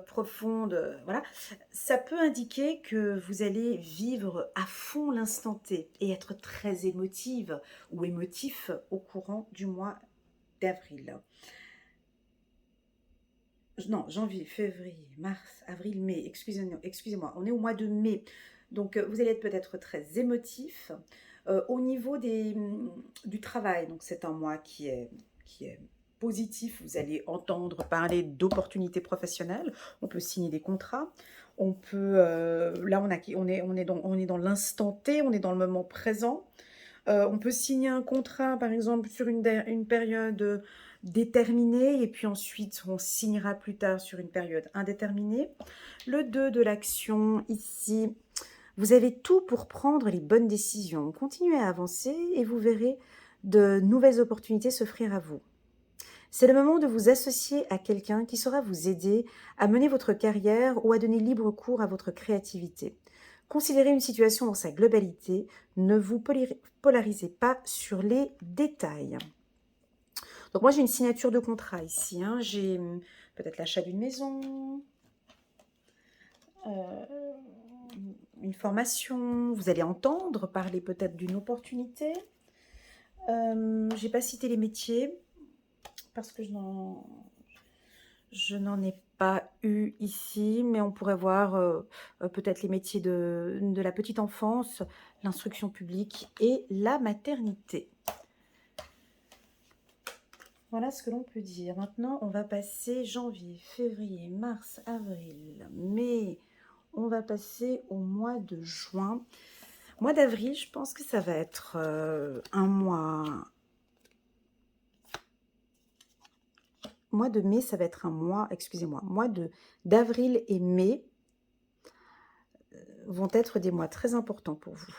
S1: profondes, voilà, ça peut indiquer que vous allez vivre à fond l'instant T et être très émotive ou émotif au courant du mois d'avril. Non, janvier, février, mars, avril, mai, excusez-moi, on est au mois de mai. Donc vous allez être peut-être très émotif. Au niveau du travail, donc c'est un mois qui est positif, vous allez entendre parler d'opportunités professionnelles, on peut signer des contrats, on peut, là on est dans l'instant T, on est dans le moment présent, on peut signer un contrat par exemple sur une période déterminée et puis ensuite on signera plus tard sur une période indéterminée. Le 2 de l'action ici, vous avez tout pour prendre les bonnes décisions. Continuez à avancer et vous verrez de nouvelles opportunités s'offrir à vous. C'est le moment de vous associer à quelqu'un qui saura vous aider à mener votre carrière ou à donner libre cours à votre créativité. Considérez une situation dans sa globalité, ne vous polarisez pas sur les détails. Donc moi j'ai une signature de contrat ici, j'ai peut-être l'achat d'une maison, une formation, vous allez entendre parler peut-être d'une opportunité. J'ai pas cité les métiers parce que je n'en ai pas eu ici, mais on pourrait voir peut-être les métiers de la petite enfance, l'instruction publique et la maternité. Voilà ce que l'on peut dire. Maintenant, on va passer janvier, février, mars, avril, mai. On va passer au mois de juin. Mois d'avril, je pense que ça va être un mois. Mois de mai, ça va être un mois, excusez-moi, mois d'avril et mai vont être des mois très importants pour vous.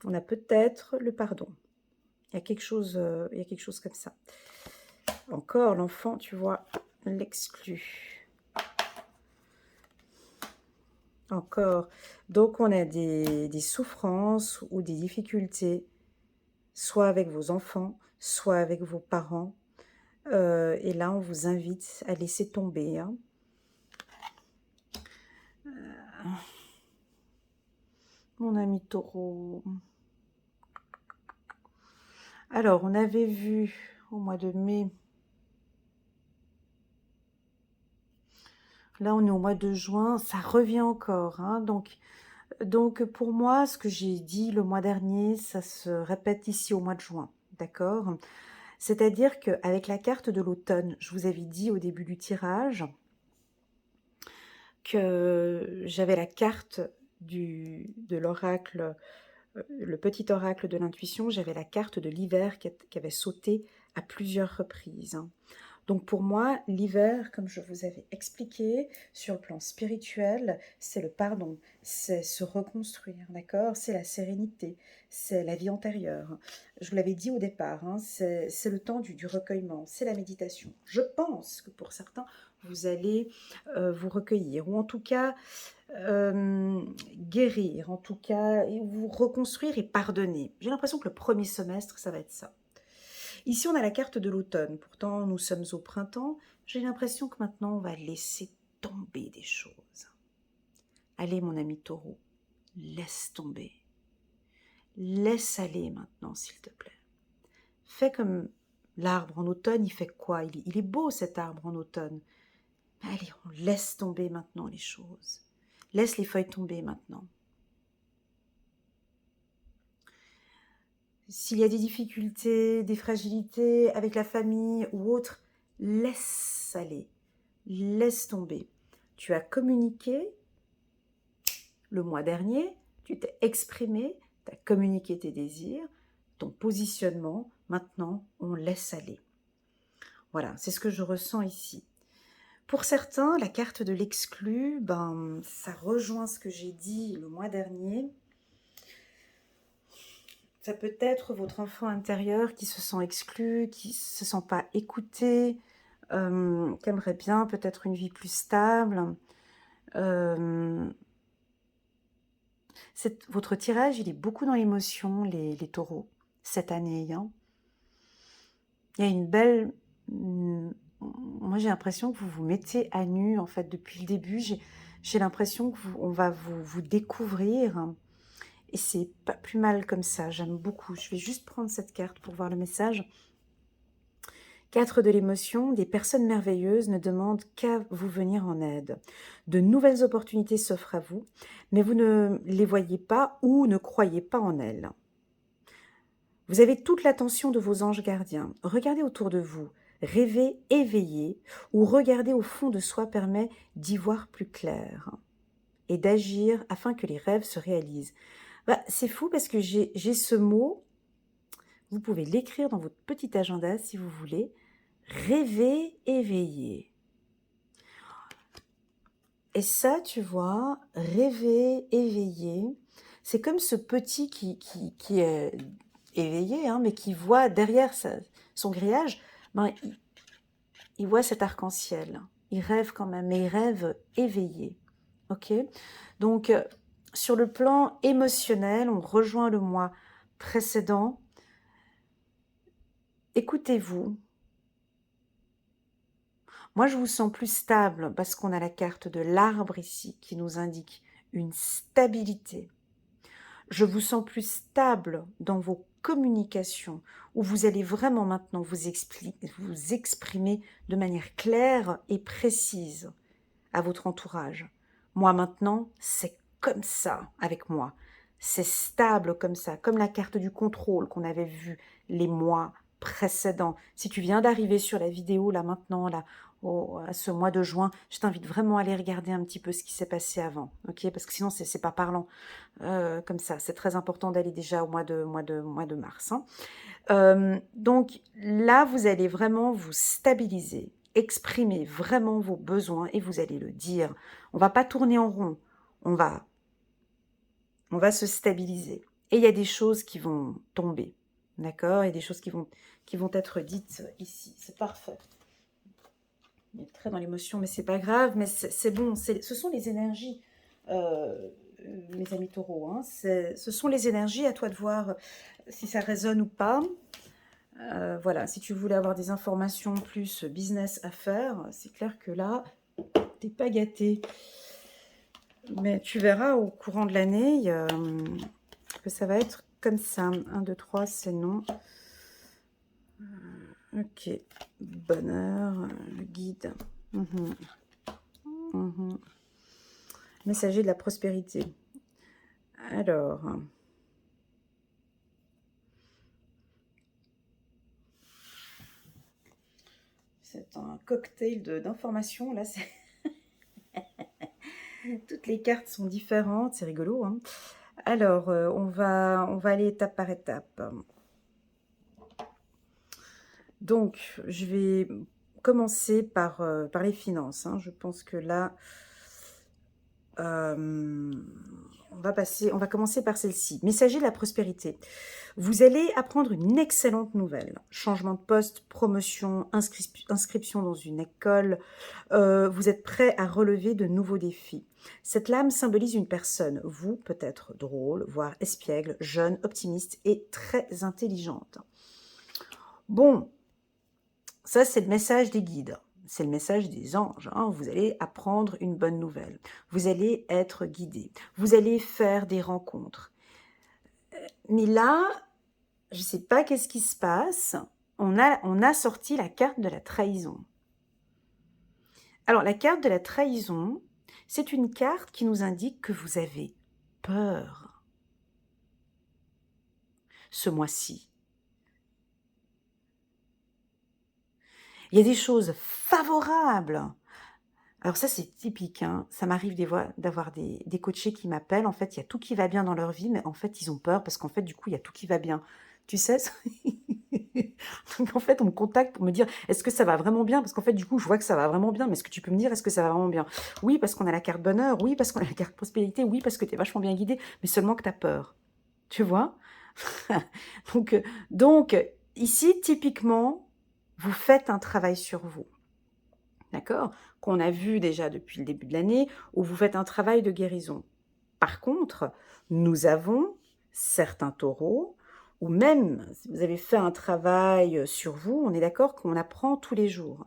S1: On a peut-être le pardon. Il y a quelque chose comme ça. Encore l'enfant, tu vois, l'exclut. Encore. Donc, on a des souffrances ou des difficultés, soit avec vos enfants, soit avec vos parents. Et là, on vous invite à laisser tomber. Hein. Mon ami Taureau. Alors, on avait vu au mois de mai. Là, on est au mois de juin. Ça revient encore. Hein, donc, pour moi, ce que j'ai dit le mois dernier, ça se répète ici au mois de juin. D'accord ? C'est-à-dire qu'avec la carte de l'automne, je vous avais dit au début du tirage que j'avais la carte de l'oracle, le petit oracle de l'intuition, j'avais la carte de l'hiver qui avait sauté à plusieurs reprises. Hein. Donc pour moi, l'hiver, comme je vous avais expliqué, sur le plan spirituel, c'est le pardon, c'est se reconstruire, d'accord? C'est la sérénité, c'est la vie antérieure. Je vous l'avais dit au départ, hein, c'est le temps du recueillement, c'est la méditation. Je pense que pour certains, vous allez vous recueillir, ou en tout cas guérir, en tout cas, et vous reconstruire et pardonner. J'ai l'impression que le premier semestre, ça va être ça. Ici, on a la carte de l'automne. Pourtant, nous sommes au printemps. J'ai l'impression que maintenant, on va laisser tomber des choses. Allez, mon ami Taureau, laisse tomber. Laisse aller maintenant, s'il te plaît. Fais comme l'arbre en automne, il fait quoi? Il est beau, cet arbre en automne. Mais allez, on laisse tomber maintenant les choses. Laisse les feuilles tomber maintenant. S'il y a des difficultés, des fragilités avec la famille ou autre, laisse aller, laisse tomber. Tu as communiqué le mois dernier, tu t'es exprimé, tu as communiqué tes désirs, ton positionnement, maintenant on laisse aller. Voilà, c'est ce que je ressens ici. Pour certains, la carte de l'exclu, ça rejoint ce que j'ai dit le mois dernier. Ça peut être votre enfant intérieur qui se sent exclu, qui ne se sent pas écouté, qui aimerait bien peut-être une vie plus stable. Votre tirage, il est beaucoup dans l'émotion, les taureaux, cette année. Hein. Il y a une belle... Moi, j'ai l'impression que vous vous mettez à nu, en fait, depuis le début. J'ai l'impression qu'on va vous découvrir. Et c'est pas plus mal comme ça, j'aime beaucoup. Je vais juste prendre cette carte pour voir le message. 4 de l'émotion, des personnes merveilleuses ne demandent qu'à vous venir en aide. De nouvelles opportunités s'offrent à vous, mais vous ne les voyez pas ou ne croyez pas en elles. Vous avez toute l'attention de vos anges gardiens. Regardez autour de vous, rêvez, éveillez, ou regarder au fond de soi permet d'y voir plus clair et d'agir afin que les rêves se réalisent. C'est fou parce que j'ai ce mot, vous pouvez l'écrire dans votre petit agenda si vous voulez, rêver, éveiller. Et ça, tu vois, rêver, éveiller, c'est comme ce petit qui est éveillé, hein, mais qui voit derrière son grillage, il voit cet arc-en-ciel. Il rêve quand même, mais il rêve éveillé. Ok? Donc, sur le plan émotionnel, on rejoint le mois précédent. Écoutez-vous. Moi, je vous sens plus stable parce qu'on a la carte de l'arbre ici qui nous indique une stabilité. Je vous sens plus stable dans vos communications, où vous allez vraiment maintenant vous exprimer de manière claire et précise à votre entourage. Moi maintenant, c'est comme ça avec moi. C'est stable comme ça, comme la carte du contrôle qu'on avait vue les mois précédents. Si tu viens d'arriver sur la vidéo là maintenant, là, à ce mois de juin, je t'invite vraiment à aller regarder un petit peu ce qui s'est passé avant, ok? Parce que sinon c'est pas parlant comme ça. C'est très important d'aller déjà au mois de mars, hein. Donc là, vous allez vraiment vous stabiliser, exprimer vraiment vos besoins et vous allez le dire. On va pas tourner en rond, on va, on va se stabiliser. Et il y a des choses qui vont tomber, d'accord? Il y a des choses qui vont être dites ici. C'est parfait. Il est très dans l'émotion, mais c'est pas grave. Mais c'est bon. Ce sont les énergies, mes amis taureaux. Hein, ce sont les énergies. À toi de voir si ça résonne ou pas. Voilà, si tu voulais avoir des informations plus business à faire, c'est clair que là, t'es pas gâté. Mais tu verras au courant de l'année que ça va être comme ça. 1, 2, 3, c'est non. Ok, bonheur, guide. Messager de la prospérité. Alors... c'est un cocktail d'informations, là, c'est... Toutes les cartes sont différentes, c'est rigolo, hein. Alors, on va aller étape par étape. Donc, je vais commencer par les finances, hein. Je pense que là, on va commencer par celle-ci. Messager de la prospérité. Vous allez apprendre une excellente nouvelle. Changement de poste, promotion, inscription dans une école. Vous êtes prêt à relever de nouveaux défis. Cette lame symbolise une personne, vous peut-être drôle, voire espiègle, jeune, optimiste et très intelligente. Bon, ça c'est le message des guides. C'est le message des anges. Hein. Vous allez apprendre une bonne nouvelle. Vous allez être guidé. Vous allez faire des rencontres. Mais là, je ne sais pas qu'est-ce qui se passe. On a sorti la carte de la trahison. Alors, la carte de la trahison, c'est une carte qui nous indique que vous avez peur ce mois-ci. Il y a des choses favorables. Alors ça, c'est typique. Hein. Ça m'arrive d'avoir des coachés qui m'appellent. En fait, il y a tout qui va bien dans leur vie, mais en fait, ils ont peur parce qu'en fait, du coup, il y a tout qui va bien. Tu sais, donc en fait, on me contacte pour me dire, est-ce que ça va vraiment bien? Parce qu'en fait, du coup, je vois que ça va vraiment bien, mais est-ce que tu peux me dire, est-ce que ça va vraiment bien? Oui, parce qu'on a la carte bonheur, oui, parce qu'on a la carte prospérité, oui, parce que tu es vachement bien guidé, mais seulement que tu as peur. Tu vois? donc, ici, typiquement, vous faites un travail sur vous. D'accord? Qu'on a vu déjà depuis le début de l'année, où vous faites un travail de guérison. Par contre, nous avons certains taureaux, ou même si vous avez fait un travail sur vous, on est d'accord qu'on apprend tous les jours.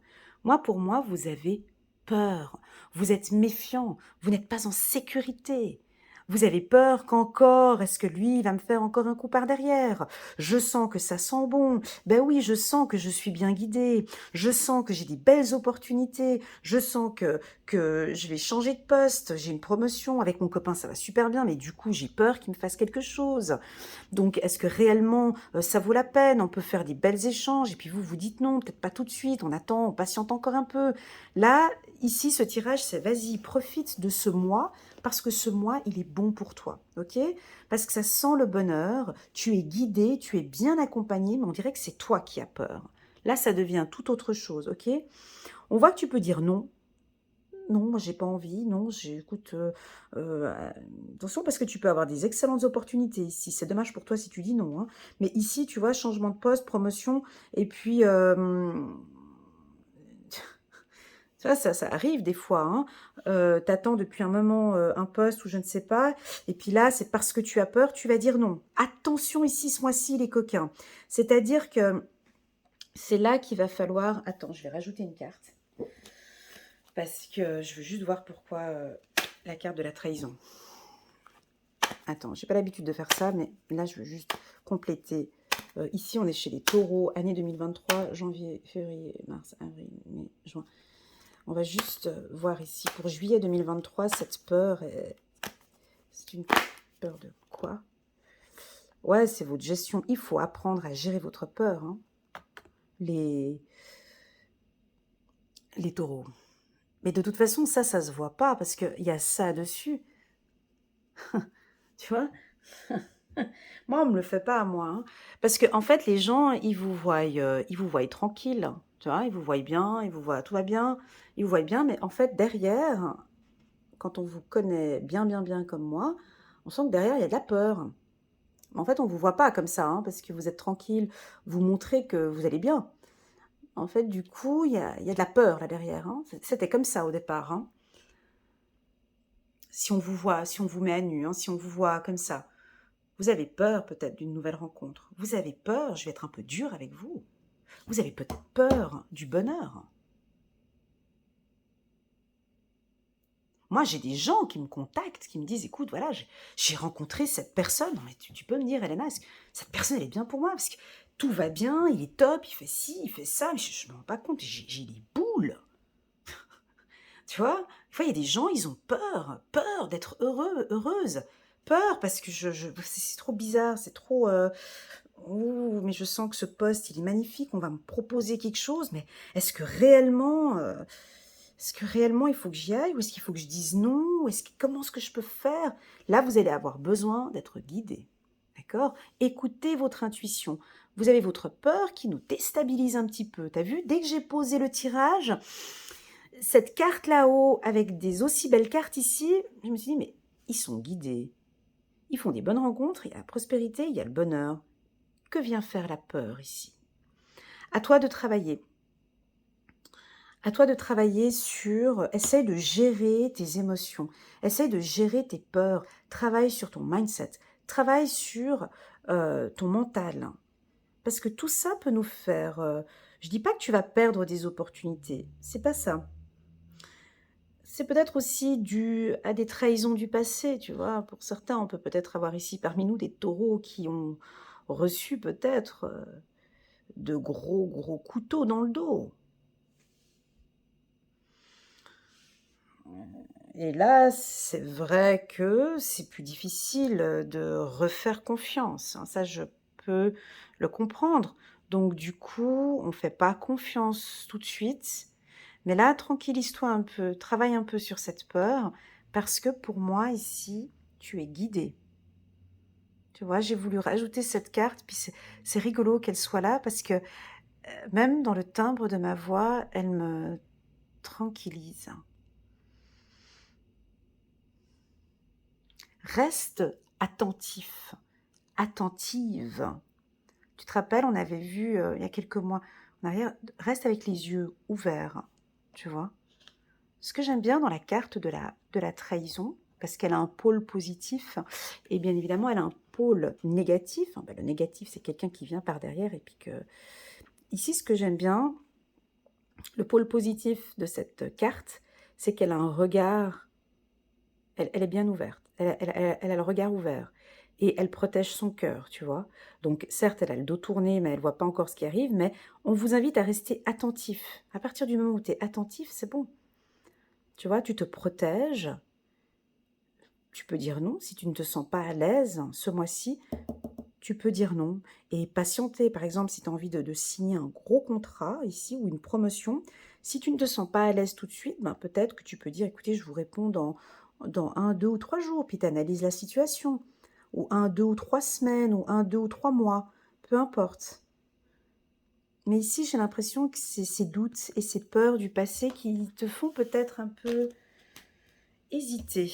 S1: Pour moi, vous avez peur, vous êtes méfiant, vous n'êtes pas en sécurité. Vous avez peur qu'encore, est-ce que lui il va me faire encore un coup par derrière? Je sens que ça sent bon. Ben oui, je sens que je suis bien guidée. Je sens que j'ai des belles opportunités. Je sens que je vais changer de poste. J'ai une promotion. Avec mon copain, ça va super bien. Mais du coup, j'ai peur qu'il me fasse quelque chose. Donc, est-ce que réellement, ça vaut la peine? On peut faire des belles échanges. Et puis vous dites non, peut-être pas tout de suite. On attend, on patiente encore un peu. Là, ici, ce tirage, c'est vas-y, profite de ce mois parce que ce mois, il est bon pour toi, ok? Parce que ça sent le bonheur, tu es guidé, tu es bien accompagné, mais on dirait que c'est toi qui as peur. Là, ça devient tout autre chose, ok? On voit que tu peux dire non. Non, moi, j'ai pas envie. Non, écoute, attention parce que tu peux avoir des excellentes opportunités ici. C'est dommage pour toi si tu dis non. Hein. Mais ici, tu vois, changement de poste, promotion, et puis... Ça arrive des fois. Hein. T'attends depuis un moment un poste ou je ne sais pas. Et puis là, c'est parce que tu as peur, tu vas dire non. Attention ici, ce mois-ci, les coquins. C'est-à-dire que c'est là qu'il va falloir... Attends, je vais rajouter une carte. Parce que je veux juste voir pourquoi la carte de la trahison. Attends, j'ai pas l'habitude de faire ça, mais là, je veux juste compléter. Ici, on est chez les taureaux, année 2023, janvier, février, mars, avril, mai, juin. On va juste voir ici, pour juillet 2023, cette peur, c'est une peur de quoi? Ouais, c'est votre gestion. Il faut apprendre à gérer votre peur, hein. Les taureaux. Mais de toute façon, ça se voit pas, parce qu'il y a ça dessus. Tu vois? Moi, on me le fait pas à moi, hein. Parce que en fait, les gens, ils vous voient tranquille, tu vois? Ils vous voient bien, ils vous voient tout va bien, ils vous voient bien, mais en fait, derrière, quand on vous connaît bien, bien, bien comme moi, on sent que derrière, il y a de la peur. En fait, on vous voit pas comme ça, hein, parce que vous êtes tranquille, vous montrez que vous allez bien. En fait, du coup, il y a de la peur là derrière, hein. C'était comme ça au départ, hein. Si on vous voit, si on vous met à nu, hein, si on vous voit comme ça, vous avez peur peut-être d'une nouvelle rencontre. Vous avez peur, je vais être un peu dure avec vous. Vous avez peut-être peur du bonheur. Moi, j'ai des gens qui me contactent, qui me disent, écoute, voilà, j'ai rencontré cette personne. Non, mais tu peux me dire, Elena, est-ce que cette personne, elle est bien pour moi? Parce que tout va bien, il est top, il fait ci, il fait ça, mais je ne me rends pas compte, j'ai des boules. Tu vois? Des fois, il y a des gens, ils ont peur, peur d'être heureux, heureuse. Peur parce que c'est trop bizarre, c'est trop... ouh, mais je sens que ce poste, il est magnifique, on va me proposer quelque chose, mais est-ce que réellement... est-ce que réellement il faut que j'y aille ou est-ce qu'il faut que je dise non? Comment est-ce que je peux faire? Là, vous allez avoir besoin d'être guidé. D'accord? Écoutez votre intuition. Vous avez votre peur qui nous déstabilise un petit peu. T'as vu? Dès que j'ai posé le tirage, cette carte là-haut, avec des aussi belles cartes ici, je me suis dit, mais ils sont guidés. Ils font des bonnes rencontres, il y a la prospérité, il y a le bonheur. Que vient faire la peur ici? À toi de travailler. À toi de travailler sur, essaye de gérer tes émotions, essaye de gérer tes peurs, travaille sur ton mindset, travaille sur ton mental. Parce que tout ça peut nous faire... je dis pas que tu vas perdre des opportunités, c'est pas ça. C'est peut-être aussi dû à des trahisons du passé, tu vois. Pour certains, on peut peut-être avoir ici parmi nous des taureaux qui ont reçu peut-être de gros, gros couteaux dans le dos. Et là, c'est vrai que c'est plus difficile de refaire confiance, hein. Ça, je peux le comprendre. Donc, du coup, on ne fait pas confiance tout de suite. Mais là, tranquillise-toi un peu, travaille un peu sur cette peur, parce que pour moi, ici, tu es guidé. Tu vois, j'ai voulu rajouter cette carte, puis c'est rigolo qu'elle soit là, parce que même dans le timbre de ma voix, elle me tranquillise. Reste attentif, attentive. Tu te rappelles, on avait vu il y a quelques mois en arrière, reste avec les yeux ouverts, tu vois. Ce que j'aime bien dans la carte de la trahison, parce qu'elle a un pôle positif, et bien évidemment, elle a un pôle négatif. Ben, le négatif, c'est quelqu'un qui vient par derrière, et puis que... Ici, ce que j'aime bien, le pôle positif de cette carte, c'est qu'elle a un regard, elle est bien ouverte, elle a le regard ouvert, et elle protège son cœur, tu vois. Donc certes, elle a le dos tourné, mais elle voit pas encore ce qui arrive, mais on vous invite à rester attentif. À partir du moment où tu es attentif, c'est bon. Tu vois, tu te protèges, tu peux dire non. Si tu ne te sens pas à l'aise ce mois-ci, tu peux dire non et patienter. Par exemple, si tu as envie de signer un gros contrat ici ou une promotion, si tu ne te sens pas à l'aise tout de suite, ben peut-être que tu peux dire, écoutez, je vous réponds dans 1, 2 ou 3 jours, puis tu analyses la situation, ou 1, 2 ou 3 semaines, ou 1, 2 ou 3 mois, peu importe. Mais ici, j'ai l'impression que c'est ces doutes et ces peurs du passé qui te font peut-être un peu hésiter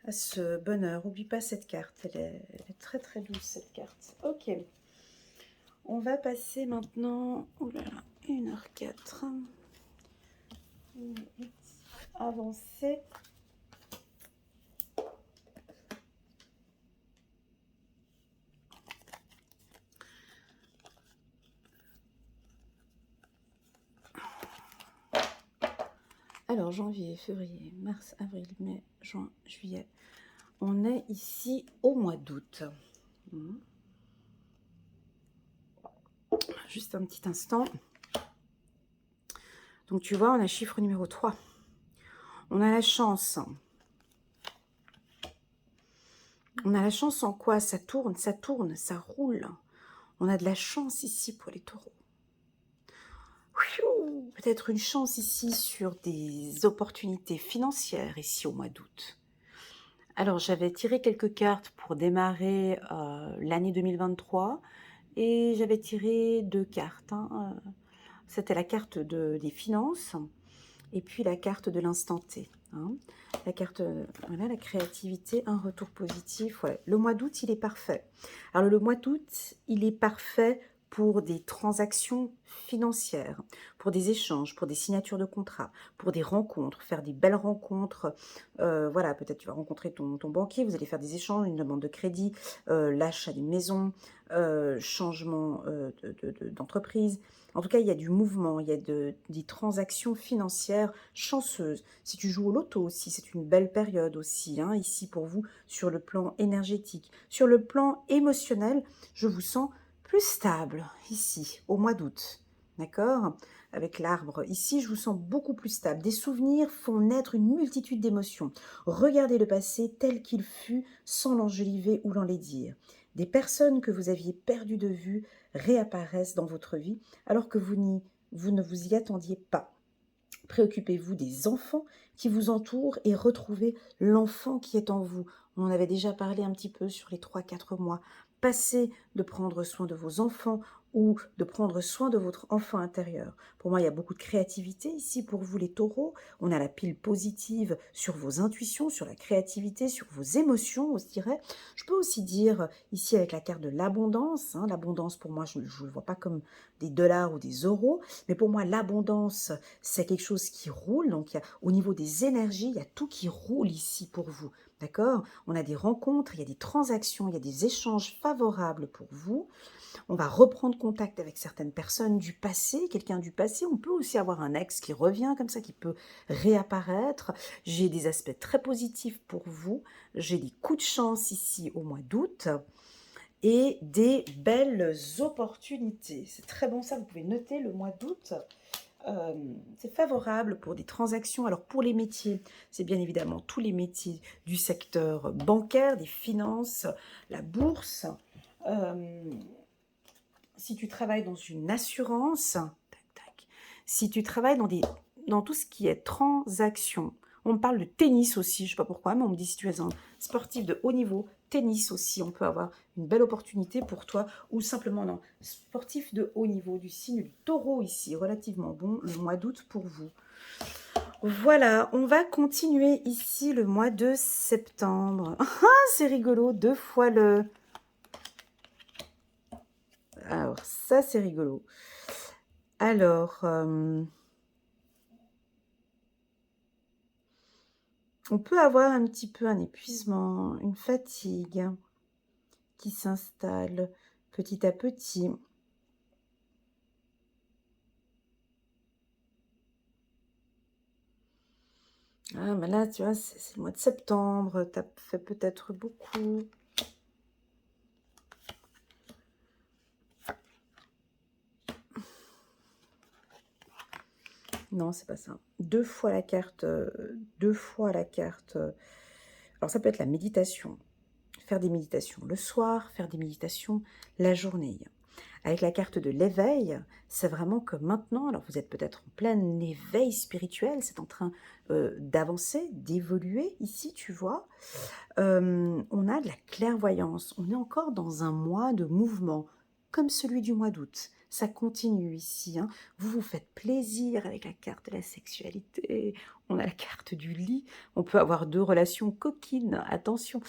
S1: à ce bonheur. Oublie pas cette carte, elle est très très douce cette carte. Ok, on va passer maintenant, oh là là, 1h04, avancer. Alors, janvier, février, mars, avril, mai, juin, juillet. On est ici au mois d'août. Juste un petit instant. Donc, tu vois, on a chiffre numéro 3. On a la chance. On a la chance en quoi? Ça tourne, ça roule. On a de la chance ici pour les taureaux. Peut-être une chance ici sur des opportunités financières ici au mois d'août. Alors, j'avais tiré quelques cartes pour démarrer l'année 2023 et j'avais tiré 2 cartes. C'était la carte des finances et puis la carte de l'instant T. La carte, voilà, la créativité, un retour positif. Ouais. Le mois d'août, il est parfait. Alors, le mois d'août, il est parfait pour des transactions financières, pour des échanges, pour des signatures de contrats, pour des rencontres, faire des belles rencontres. Voilà, peut-être tu vas rencontrer ton banquier, vous allez faire des échanges, une demande de crédit, l'achat d'une maison, changement d'entreprise. En tout cas, il y a du mouvement, il y a des transactions financières chanceuses. Si tu joues au loto aussi, c'est une belle période aussi, ici pour vous, sur le plan énergétique. Sur le plan émotionnel, je vous sens plus stable, ici, au mois d'août. D'accord? Avec l'arbre. Ici, je vous sens beaucoup plus stable. Des souvenirs font naître une multitude d'émotions. Regardez le passé tel qu'il fut, sans l'enjoliver ou l'enlaidir. Des personnes que vous aviez perdues de vue réapparaissent dans votre vie alors que vous ne vous y attendiez pas. Préoccupez-vous des enfants qui vous entourent et retrouvez l'enfant qui est en vous. On en avait déjà parlé un petit peu sur les 3-4 mois. Passez de prendre soin de vos enfants ou de prendre soin de votre enfant intérieur. Pour moi, il y a beaucoup de créativité ici pour vous les taureaux. On a la pile positive sur vos intuitions, sur la créativité, sur vos émotions, je dirais. Je peux aussi dire ici avec la carte de l'abondance. L'abondance, pour moi, je ne le vois pas comme des dollars ou des euros, mais pour moi, l'abondance, c'est quelque chose qui roule. Donc, au niveau des énergies, il y a tout qui roule ici pour vous. D'accord? On a des rencontres, il y a des transactions, il y a des échanges favorables pour vous. On va reprendre contact avec certaines personnes du passé, quelqu'un du passé. On peut aussi avoir un ex qui revient comme ça, qui peut réapparaître. J'ai des aspects très positifs pour vous. J'ai des coups de chance ici au mois d'août et des belles opportunités. C'est très bon ça, vous pouvez noter le mois d'août. C'est favorable pour des transactions. Alors pour les métiers, c'est bien évidemment tous les métiers du secteur bancaire, des finances, la bourse. Si tu travailles dans une assurance, si tu travailles dans tout ce qui est transactions, on me parle de tennis aussi, je ne sais pas pourquoi, mais on me dit si tu es un sportif de haut niveau, tennis aussi, on peut avoir une belle opportunité pour toi, ou simplement non, sportif de haut niveau, du signe du taureau ici, relativement bon, le mois d'août pour vous. Voilà, on va continuer ici le mois de septembre. Ah, c'est rigolo, 2 fois le... Alors, ça, c'est rigolo. Alors, on peut avoir un petit peu un épuisement, une fatigue qui s'installe petit à petit. Ah, mais là, tu vois, c'est le mois de septembre, tu as fait peut-être beaucoup. Non, c'est pas ça. 2 fois la carte, 2 fois la carte. Alors, ça peut être la méditation. Faire des méditations le soir, faire des méditations la journée. Avec la carte de l'éveil, c'est vraiment que maintenant, alors vous êtes peut-être en plein éveil spirituel, c'est en train d'avancer, d'évoluer ici, tu vois. On a de la clairvoyance, on est encore dans un mois de mouvement, comme celui du mois d'août. Ça continue ici. Vous vous faites plaisir avec la carte de la sexualité. On a la carte du lit. On peut avoir 2 relations coquines. Attention,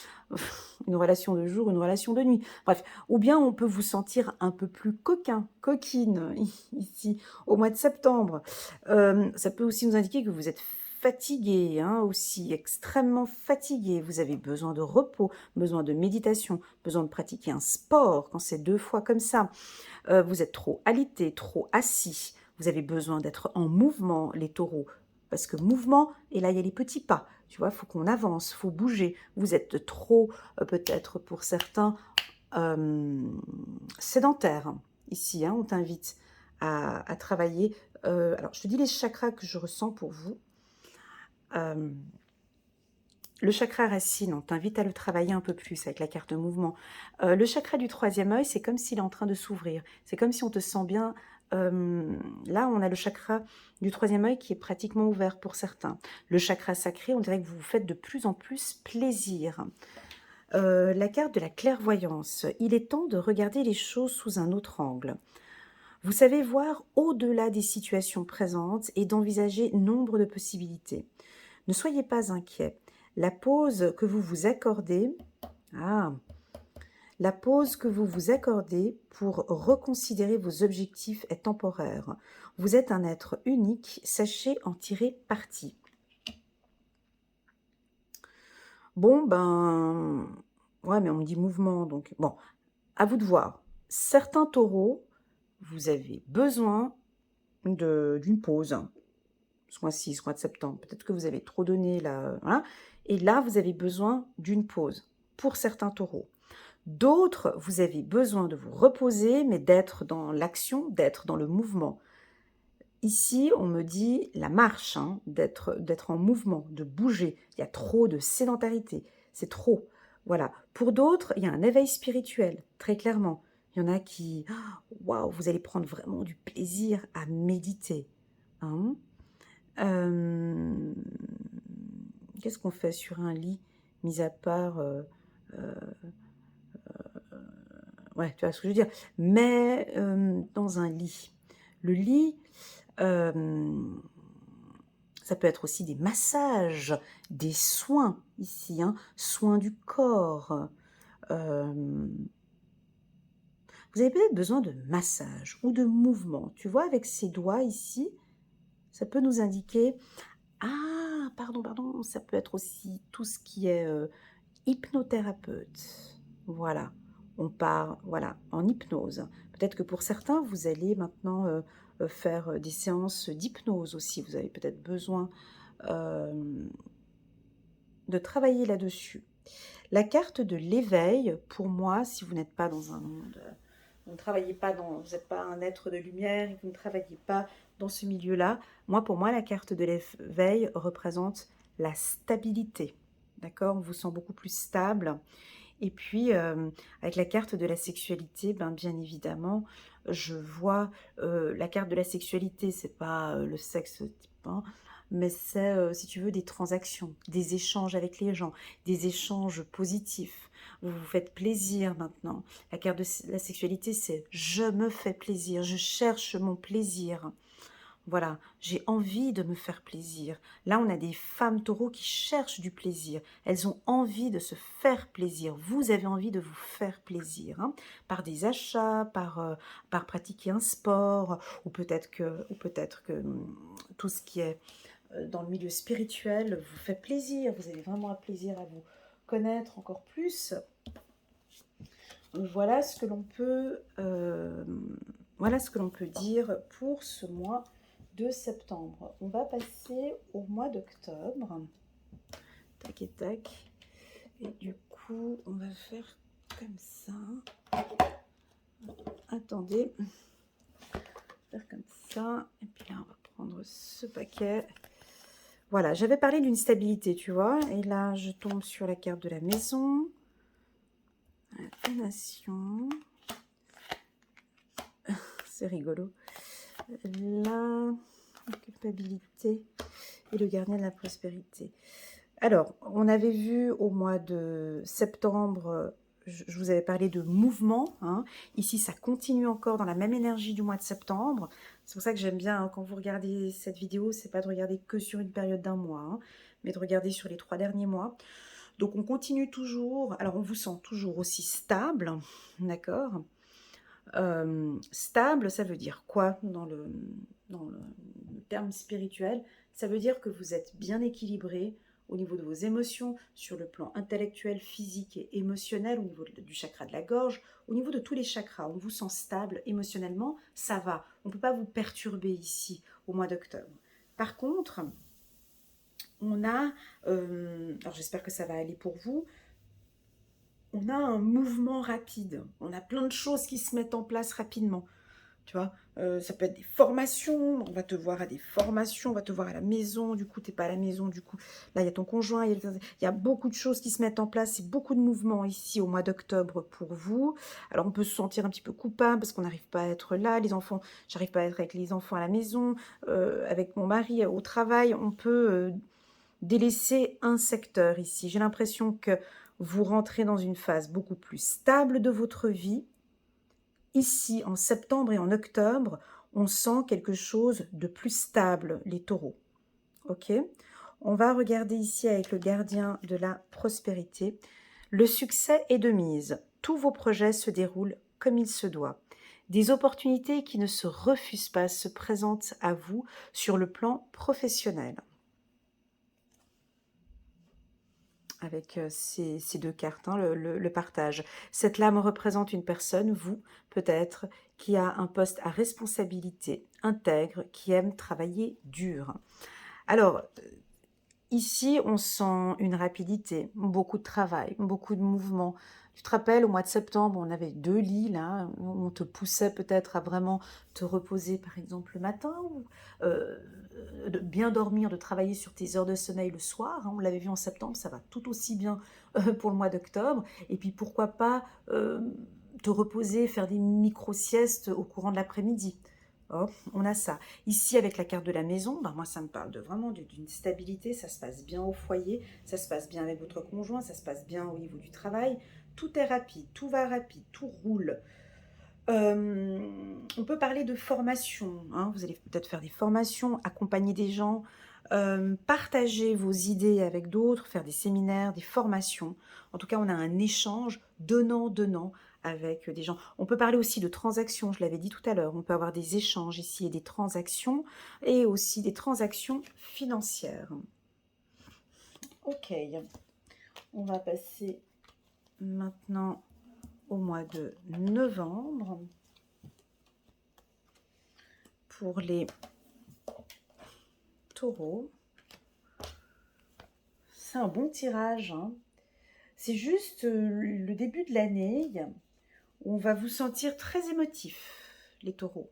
S1: une relation de jour, une relation de nuit. Bref, ou bien on peut vous sentir un peu plus coquin, coquine ici au mois de septembre. Ça peut aussi nous indiquer que vous êtes fatigué, aussi extrêmement fatigué. Vous avez besoin de repos, besoin de méditation, besoin de pratiquer un sport quand c'est 2 fois comme ça. Vous êtes trop alité, trop assis. Vous avez besoin d'être en mouvement, les taureaux. parce que mouvement, et là, il y a les petits pas. Tu vois, il faut qu'on avance, il faut bouger. Vous êtes trop, peut-être pour certains, sédentaire ici, hein, on t'invite à travailler. Alors, je te dis les chakras que je ressens pour vous. Euh, le chakra racine, on t'invite à le travailler un peu plus avec la carte de mouvement. Le chakra du troisième œil, c'est comme s'il est en train de s'ouvrir. C'est comme si on te sent bien. Là, on a le chakra du troisième œil qui est pratiquement ouvert pour certains. Le chakra sacré, on dirait que vous vous faites de plus en plus plaisir. La carte de la clairvoyance. Il est temps de regarder les choses sous un autre angle. Vous savez voir au-delà des situations présentes et d'envisager nombre de possibilités. Ne soyez pas inquiets. La pause que vous vous accordez, la pause que vous vous accordez pour reconsidérer vos objectifs est temporaire. Vous êtes un être unique, sachez en tirer parti. Bon, ben, ouais, mais on me dit mouvement, donc bon, à vous de voir. Certains taureaux, vous avez besoin d'une pause, ce mois-ci, ce mois de septembre. Peut-être que vous avez trop donné là, voilà. Et là, vous avez besoin d'une pause pour certains taureaux. D'autres, vous avez besoin de vous reposer, mais d'être dans l'action, d'être dans le mouvement. Ici, on me dit la marche, hein, d'être en mouvement, de bouger. Il y a trop de sédentarité, c'est trop. Voilà. Pour d'autres, il y a un éveil spirituel, très clairement. Il y en a qui, waouh, vous allez prendre vraiment du plaisir à méditer. Hein. Qu'est-ce qu'on fait sur un lit, mis à part... ouais, tu vois ce que je veux dire. Mais dans un lit. Le lit, ça peut être aussi des massages, des soins ici, hein, soins du corps. Vous avez peut-être besoin de massage ou de mouvement. Tu vois, avec ces doigts ici, ça peut nous indiquer... Ah, pardon, ça peut être aussi tout ce qui est hypnothérapeute. Voilà, on part voilà, en hypnose. Peut-être que pour certains, vous allez maintenant faire des séances d'hypnose aussi. Vous avez peut-être besoin de travailler là-dessus. La carte de l'éveil, pour moi, si vous n'êtes pas dans un monde... vous ne travaillez pas dans... Vous n'êtes pas un être de lumière et vous ne travaillez pas dans ce milieu-là. Pour moi, la carte de l'éveil représente la stabilité. D'accord? On vous sent beaucoup plus stable. Et puis, avec la carte de la sexualité, bien évidemment, je vois la carte de la sexualité, c'est pas le sexe type, hein, mais c'est, si tu veux, des transactions, des échanges avec les gens, des échanges positifs. Vous vous faites plaisir maintenant. La carte de la sexualité, c'est je me fais plaisir, je cherche mon plaisir. Voilà, j'ai envie de me faire plaisir. Là, on a des femmes taureaux qui cherchent du plaisir. Elles ont envie de se faire plaisir. Vous avez envie de vous faire plaisir, hein, par des achats, par pratiquer un sport, ou peut-être que tout ce qui est dans le milieu spirituel vous fait plaisir. Vous avez vraiment un plaisir à vous connaître encore plus. Voilà ce que l'on peut, voilà ce que l'on peut dire pour ce mois de septembre. On va passer au mois d'octobre. Tac et tac. Et du coup, on va faire comme ça. Attendez. Faire comme ça. Et puis là, on va prendre ce paquet. Voilà, j'avais parlé d'une stabilité, tu vois. Et là, je tombe sur la carte de la maison. La nation. C'est rigolo. La culpabilité et le gardien de la prospérité. Alors, on avait vu au mois de septembre, je vous avais parlé de mouvement. Hein. Ici, ça continue encore dans la même énergie du mois de septembre. C'est pour ça que j'aime bien, hein, quand vous regardez cette vidéo, c'est pas de regarder que sur une période d'un mois, hein, mais de regarder sur les 3 derniers mois. Donc, on continue toujours. Alors, on vous sent toujours aussi stable, d'accord ? Stable, ça veut dire quoi dans le terme spirituel? Ça veut dire que vous êtes bien équilibré au niveau de vos émotions, sur le plan intellectuel, physique et émotionnel, au niveau du chakra de la gorge, au niveau de tous les chakras. On vous sent stable émotionnellement, ça va. On ne peut pas vous perturber ici au mois d'octobre. Par contre, on a, alors j'espère que ça va aller pour vous, on a un mouvement rapide. On a plein de choses qui se mettent en place rapidement. Tu vois, ça peut être des formations, on va te voir à des formations, on va te voir à la maison, du coup, tu n'es pas à la maison, du coup, là, il y a ton conjoint, il y a beaucoup de choses qui se mettent en place, c'est beaucoup de mouvements ici au mois d'octobre pour vous. Alors, on peut se sentir un petit peu coupable parce qu'on n'arrive pas à être là, les enfants, j'arrive pas à être avec les enfants à la maison, avec mon mari au travail, on peut délaisser un secteur ici. J'ai l'impression que vous rentrez dans une phase beaucoup plus stable de votre vie. Ici, en septembre et en octobre, on sent quelque chose de plus stable, les taureaux. Ok? On va regarder ici avec le gardien de la prospérité. Le succès est de mise. Tous vos projets se déroulent comme il se doit. Des opportunités qui ne se refusent pas se présentent à vous sur le plan professionnel. Avec ces deux cartes, hein, le partage. Cette lame représente une personne, vous peut-être, qui a un poste à responsabilité, intègre, qui aime travailler dur. Alors, ici, on sent une rapidité, beaucoup de travail, beaucoup de mouvement. Tu te rappelles, au mois de septembre, on avait 2 lits, là, où on te poussait peut-être à vraiment te reposer, par exemple, le matin, ou de bien dormir, de travailler sur tes heures de sommeil le soir. Hein, on l'avait vu en septembre, ça va tout aussi bien pour le mois d'octobre. Et puis, pourquoi pas te reposer, faire des micro-siestes au courant de l'après-midi. Oh, on a ça. Ici, avec la carte de la maison, ben moi, ça me parle de vraiment d'une stabilité. Ça se passe bien au foyer, ça se passe bien avec votre conjoint, ça se passe bien au niveau du travail. Tout est rapide, tout va rapide, tout roule. On peut parler de formation. Hein. Vous allez peut-être faire des formations, accompagner des gens, partager vos idées avec d'autres, faire des séminaires, des formations. En tout cas, on a un échange donnant-donnant avec des gens. On peut parler aussi de transactions, je l'avais dit tout à l'heure. On peut avoir des échanges ici et aussi des transactions financières. Ok, on va passer maintenant au mois de novembre. Pour les taureaux, c'est un bon tirage. Hein. C'est juste le début de l'année où on va vous sentir très émotif, les taureaux.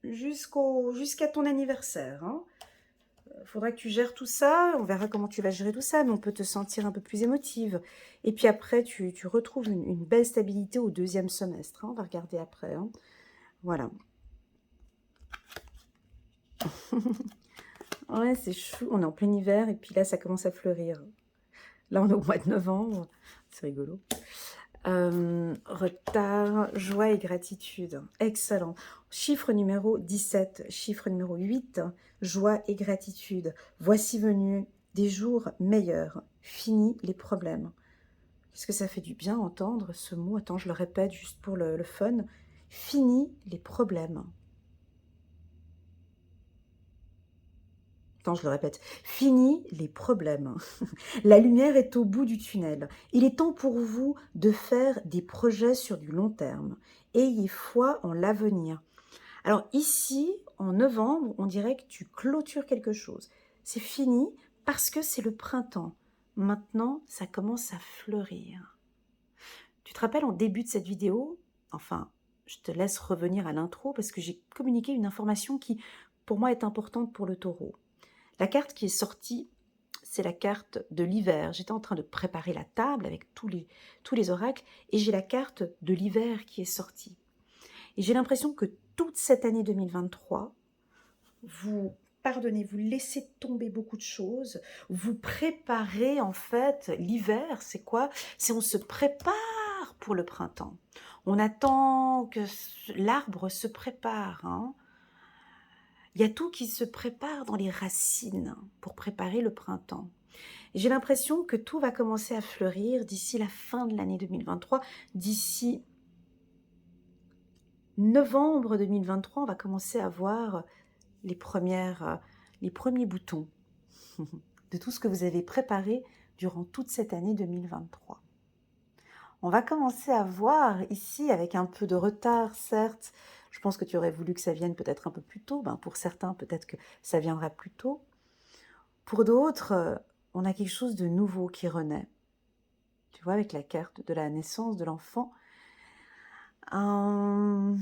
S1: Jusqu'à ton anniversaire. Hein. Faudra que tu gères tout ça. On verra comment tu vas gérer tout ça, mais on peut te sentir un peu plus émotive. Et puis après, tu retrouves une belle stabilité au 2e semestre. Hein. On va regarder après. Hein. Voilà. Ouais, c'est chou. On est en plein hiver et puis là, ça commence à fleurir. Là, on est au mois de novembre. C'est rigolo. Retard, joie et gratitude. Excellent. Chiffre numéro 17, chiffre numéro 8, joie et gratitude. Voici venus des jours meilleurs. Fini les problèmes. Qu'est-ce que ça fait du bien entendre ce mot? Attends, je le répète juste pour le fun. Fini les problèmes. Attends, je le répète. Fini les problèmes. La lumière est au bout du tunnel. Il est temps pour vous de faire des projets sur du long terme. Ayez foi en l'avenir. Alors ici, en novembre, on dirait que tu clôtures quelque chose. C'est fini parce que c'est le printemps. Maintenant, ça commence à fleurir. Tu te rappelles en début de cette vidéo, enfin, je te laisse revenir à l'intro parce que j'ai communiqué une information qui, pour moi, est importante pour le taureau. La carte qui est sortie, c'est la carte de l'hiver. J'étais en train de préparer la table avec tous les oracles et j'ai la carte de l'hiver qui est sortie. Et j'ai l'impression que toute cette année 2023, vous pardonnez, vous laissez tomber beaucoup de choses, vous préparez en fait l'hiver, c'est quoi? C'est on se prépare pour le printemps. On attend que l'arbre se prépare, hein. Il y a tout qui se prépare dans les racines pour préparer le printemps. J'ai l'impression que tout va commencer à fleurir d'ici la fin de l'année 2023. D'ici novembre 2023, on va commencer à voir les premiers boutons de tout ce que vous avez préparé durant toute cette année 2023. On va commencer à voir ici, avec un peu de retard, certes. Je pense que tu aurais voulu que ça vienne peut-être un peu plus tôt. Ben, pour certains, peut-être que ça viendra plus tôt. Pour d'autres, on a quelque chose de nouveau qui renaît. Tu vois, avec la carte de la naissance de l'enfant. Moi,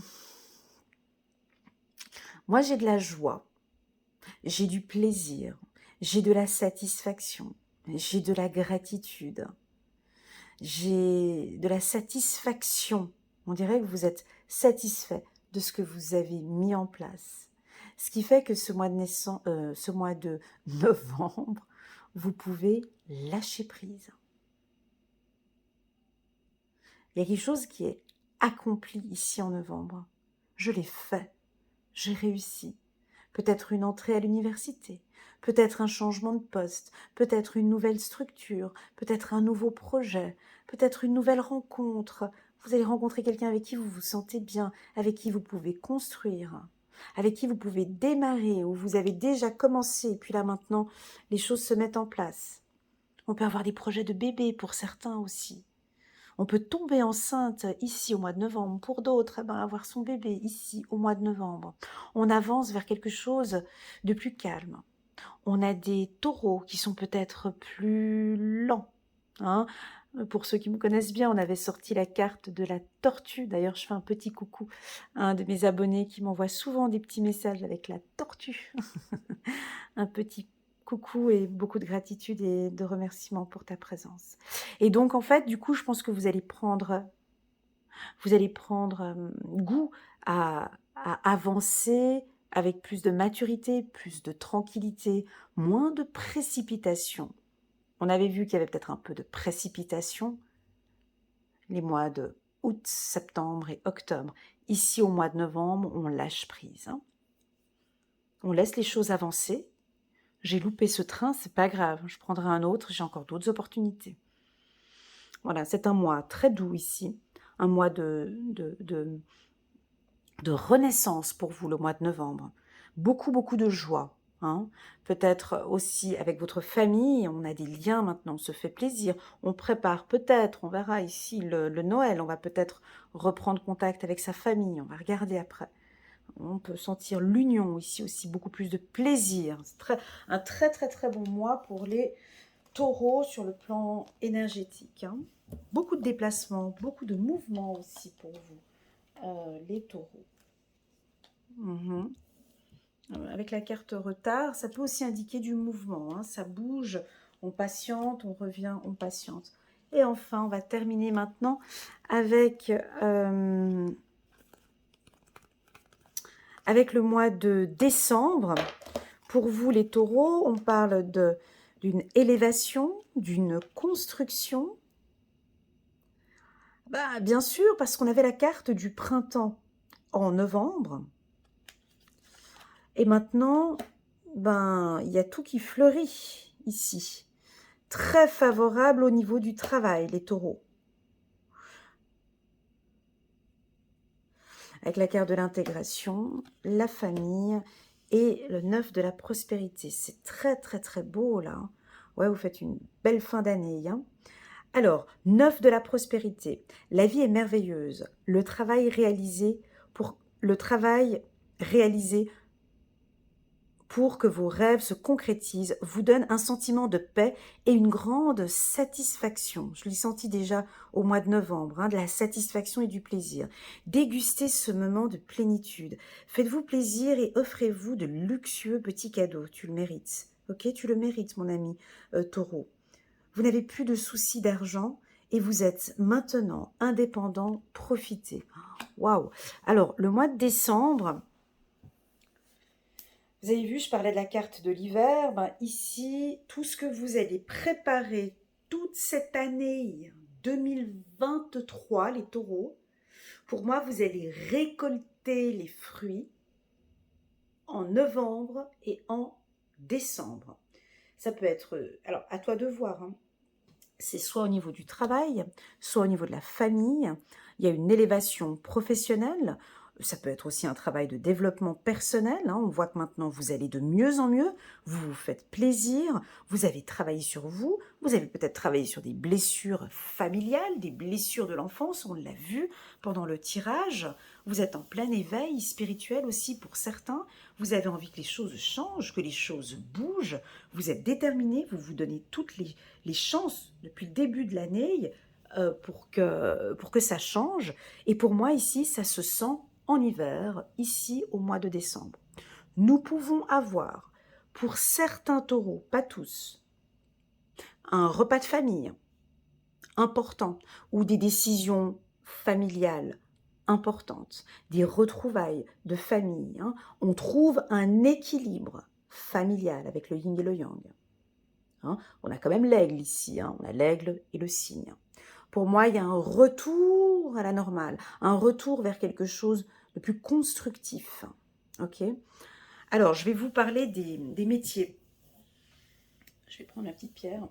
S1: j'ai de la joie, j'ai du plaisir, j'ai de la satisfaction, j'ai de la gratitude, j'ai de la satisfaction. On dirait que vous êtes satisfait de ce que vous avez mis en place. Ce qui fait que ce mois de novembre, vous pouvez lâcher prise. Il y a quelque chose qui est accompli ici en novembre. Je l'ai fait, j'ai réussi. Peut-être une entrée à l'université, peut-être un changement de poste, peut-être une nouvelle structure, peut-être un nouveau projet, peut-être une nouvelle rencontre. Vous allez rencontrer quelqu'un avec qui vous vous sentez bien, avec qui vous pouvez construire, avec qui vous pouvez démarrer, où vous avez déjà commencé, et puis là maintenant, les choses se mettent en place. On peut avoir des projets de bébé pour certains aussi. On peut tomber enceinte ici au mois de novembre, pour d'autres, avoir son bébé ici au mois de novembre. On avance vers quelque chose de plus calme. On a des taureaux qui sont peut-être plus lents. Hein. Pour ceux qui me connaissent bien, on avait sorti la carte de la tortue. D'ailleurs, je fais un petit coucou à un de mes abonnés qui m'envoie souvent des petits messages avec la tortue. Un petit coucou et beaucoup de gratitude et de remerciements pour ta présence. Et donc, en fait, du coup, je pense que vous allez prendre goût à avancer avec plus de maturité, plus de tranquillité, moins de précipitation. On avait vu qu'il y avait peut-être un peu de précipitation les mois de août, septembre et octobre. Ici, au mois de novembre, on lâche prise. Hein. On laisse les choses avancer. J'ai loupé ce train, c'est pas grave, je prendrai un autre, j'ai encore d'autres opportunités. Voilà, c'est un mois très doux ici, un mois de renaissance pour vous, le mois de novembre. Beaucoup, beaucoup de joie. Hein. Peut-être aussi avec votre famille, on a des liens maintenant, on se fait plaisir, on prépare peut-être, on verra ici le Noël, on va peut-être reprendre contact avec sa famille, on va regarder après. On peut sentir l'union ici aussi, beaucoup plus de plaisir. C'est un très très très bon mois pour les taureaux sur le plan énergétique. Hein. Beaucoup de déplacements, beaucoup de mouvements aussi pour vous, les taureaux. Avec la carte retard, ça peut aussi indiquer du mouvement. Hein. Ça bouge, on patiente, on revient, on patiente. Et enfin, on va terminer maintenant avec le mois de décembre. Pour vous, les taureaux, on parle d'une élévation, d'une construction. Bien sûr, parce qu'on avait la carte du printemps en novembre. Et maintenant, il y a tout qui fleurit ici. Très favorable au niveau du travail, les taureaux. Avec la carte de l'intégration, la famille et le 9 de la prospérité. C'est très, très, très beau, là. Ouais, vous faites une belle fin d'année. Hein. Alors, 9 de la prospérité. La vie est merveilleuse. Le travail réalisé pour que vos rêves se concrétisent vous donne un sentiment de paix et une grande satisfaction. Je l'ai senti déjà au mois de novembre, hein, de la satisfaction et du plaisir. Dégustez ce moment de plénitude. Faites-vous plaisir et offrez-vous de luxueux petits cadeaux. Tu le mérites. Ok, tu le mérites, mon ami Taureau. Vous n'avez plus de soucis d'argent et vous êtes maintenant indépendant. Profitez. Waouh! Alors, le mois de décembre... Vous avez vu, je parlais de la carte de l'hiver. Ici, tout ce que vous allez préparer toute cette année 2023, les taureaux, pour moi, vous allez récolter les fruits en novembre et en décembre. Ça peut être, alors à toi de voir, hein. C'est soit au niveau du travail, soit au niveau de la famille. Il y a une élévation professionnelle. Ça peut être aussi un travail de développement personnel, hein. On voit que maintenant vous allez de mieux en mieux, vous vous faites plaisir, vous avez travaillé sur vous, vous avez peut-être travaillé sur des blessures familiales, des blessures de l'enfance, on l'a vu pendant le tirage. Vous êtes en plein éveil spirituel aussi pour certains. Vous avez envie que les choses changent, que les choses bougent. Vous êtes déterminé, vous vous donnez toutes les chances depuis le début de l'année pour que ça change. Et pour moi, ici, ça se sent en hiver, ici, au mois de décembre. Nous pouvons avoir, pour certains taureaux, pas tous, un repas de famille important ou des décisions familiales importantes, des retrouvailles de famille. Hein. On trouve un équilibre familial avec le yin et le yang. Hein. On a quand même l'aigle ici, hein. On a l'aigle et le cygne. Pour moi, il y a un retour à la normale, un retour vers quelque chose de plus constructif. Ok. Alors, je vais vous parler des métiers. Je vais prendre ma petite pierre.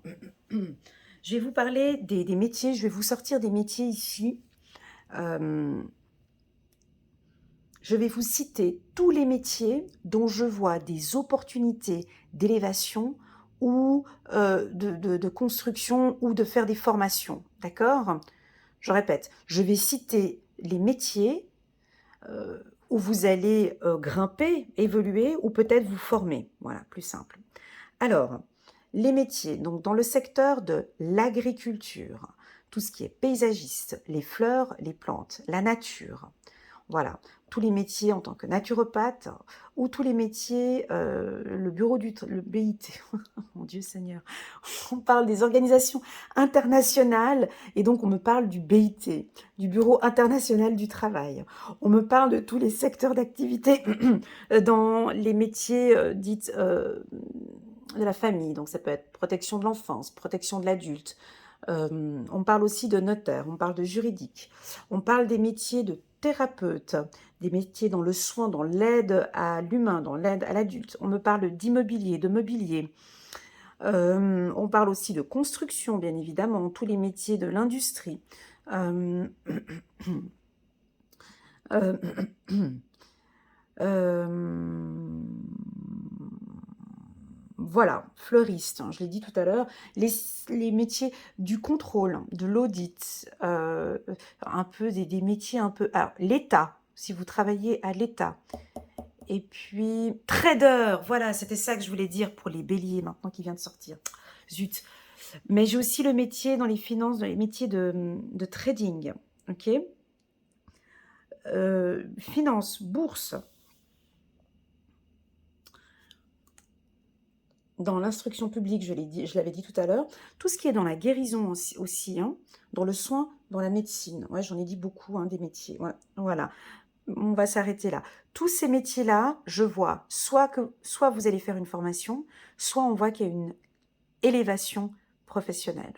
S1: Je vais vous parler des métiers. Je vais vous sortir des métiers ici. Je vais vous citer tous les métiers dont je vois des opportunités d'élévation ou de construction ou de faire des formations. D'accord ? Je répète, je vais citer les métiers où vous allez grimper, évoluer ou peut-être vous former. Voilà, plus simple. Alors, les métiers, donc dans le secteur de l'agriculture, tout ce qui est paysagiste, les fleurs, les plantes, la nature, voilà, tous les métiers en tant que naturopathe ou tous les métiers, le bureau le BIT, mon Dieu Seigneur, on parle des organisations internationales et donc on me parle du BIT, du Bureau international du travail. On me parle de tous les secteurs d'activité dans les métiers dits de la famille, donc ça peut être protection de l'enfance, protection de l'adulte. On parle aussi de notaire, on parle de juridique, on parle des métiers de thérapeute, des métiers dans le soin, dans l'aide à l'humain, dans l'aide à l'adulte. On me parle d'immobilier, de mobilier. On parle aussi de construction, bien évidemment, tous les métiers de l'industrie. Euh, euh, voilà, fleuriste, hein, je l'ai dit tout à l'heure, les métiers du contrôle, de l'audit, un peu des métiers un peu... Alors, l'État, si vous travaillez à l'État. Et puis, trader, voilà, c'était ça que je voulais dire pour les béliers, maintenant qui vient de sortir. Zut. Mais j'ai aussi le métier dans les finances, dans les métiers de trading, ok. Finance, bourse, dans l'instruction publique, je l'avais dit tout à l'heure, tout ce qui est dans la guérison aussi, hein, dans le soin, dans la médecine. Ouais, j'en ai dit beaucoup, hein, des métiers. Ouais, voilà, on va s'arrêter là. Tous ces métiers-là, je vois, soit vous allez faire une formation, soit on voit qu'il y a une élévation professionnelle.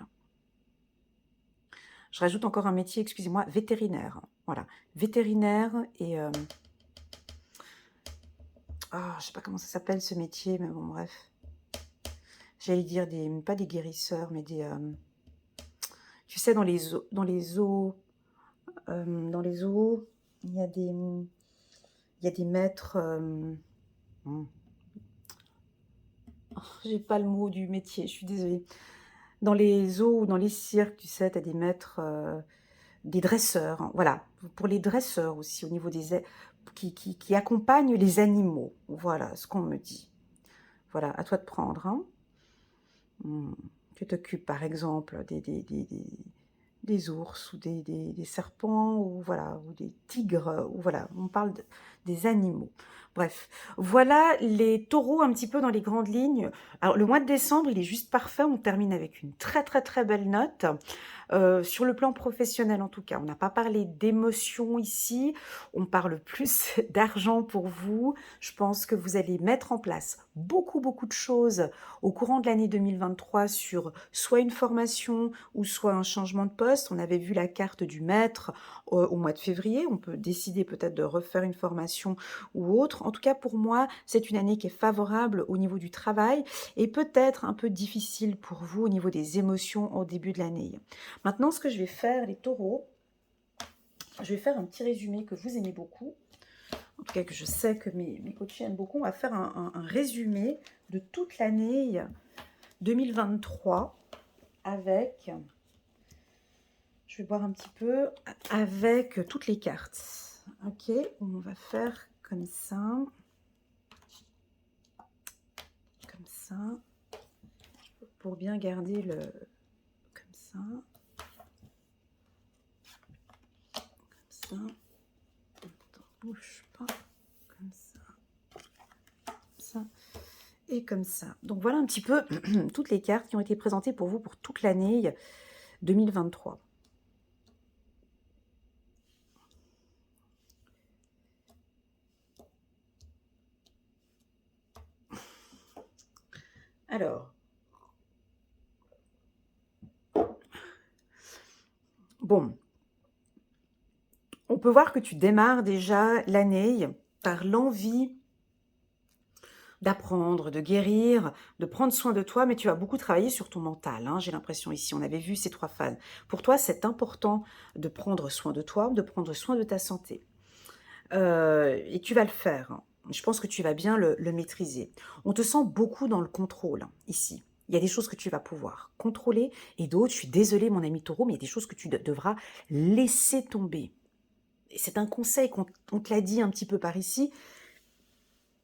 S1: Je rajoute encore un métier, excusez-moi, vétérinaire. Voilà, vétérinaire et... je ne sais pas comment ça s'appelle ce métier, mais bon, bref. J'allais dire pas des guérisseurs, mais des... tu sais, dans les zoos, il y a des maîtres... j'ai pas le mot du métier, je suis désolée. Dans les zoos ou dans les cirques, tu sais, tu as des maîtres... des dresseurs, hein, voilà, pour les dresseurs aussi, au niveau des... qui accompagnent les animaux. Voilà ce qu'on me dit. Voilà, à toi de prendre, hein. Tu t'occupes par exemple des ours ou des serpents ou voilà ou des tigres ou voilà, on parle des animaux. Bref, voilà les taureaux un petit peu dans les grandes lignes. Alors le mois de décembre, il est juste parfait, on termine avec une très très très belle note. Sur le plan professionnel en tout cas, on n'a pas parlé d'émotions ici, on parle plus d'argent pour vous. Je pense que vous allez mettre en place beaucoup de choses au courant de l'année 2023 sur soit une formation ou soit un changement de poste. On avait vu la carte du maître au mois de février, on peut décider peut-être de refaire une formation ou autre. En tout cas pour moi, c'est une année qui est favorable au niveau du travail et peut-être un peu difficile pour vous au niveau des émotions au début de l'année. Maintenant, ce que je vais faire, les taureaux, je vais faire un petit résumé que vous aimez beaucoup. cas que je sais que mes coachés aiment beaucoup, on va faire un résumé de toute l'année 2023 avec, je vais voir un petit peu, avec toutes les cartes. Ok, on va faire comme ça, pour bien garder le... comme ça. Bouge pas, comme ça, et comme ça. Donc voilà un petit peu toutes les cartes qui ont été présentées pour vous pour toute l'année 2023. Alors, bon, on peut voir que tu démarres déjà l'année par l'envie d'apprendre, de guérir, de prendre soin de toi, mais tu as beaucoup travaillé sur ton mental, hein, j'ai l'impression ici, on avait vu ces 3 phases. Pour toi, c'est important de prendre soin de toi, de prendre soin de ta santé. Et tu vas le faire, hein. Je pense que tu vas bien le maîtriser. On te sent beaucoup dans le contrôle, hein, ici. Il y a des choses que tu vas pouvoir contrôler et d'autres, je suis désolée mon ami taureau, mais il y a des choses que tu devras laisser tomber. Et c'est un conseil qu'on te l'a dit un petit peu par ici.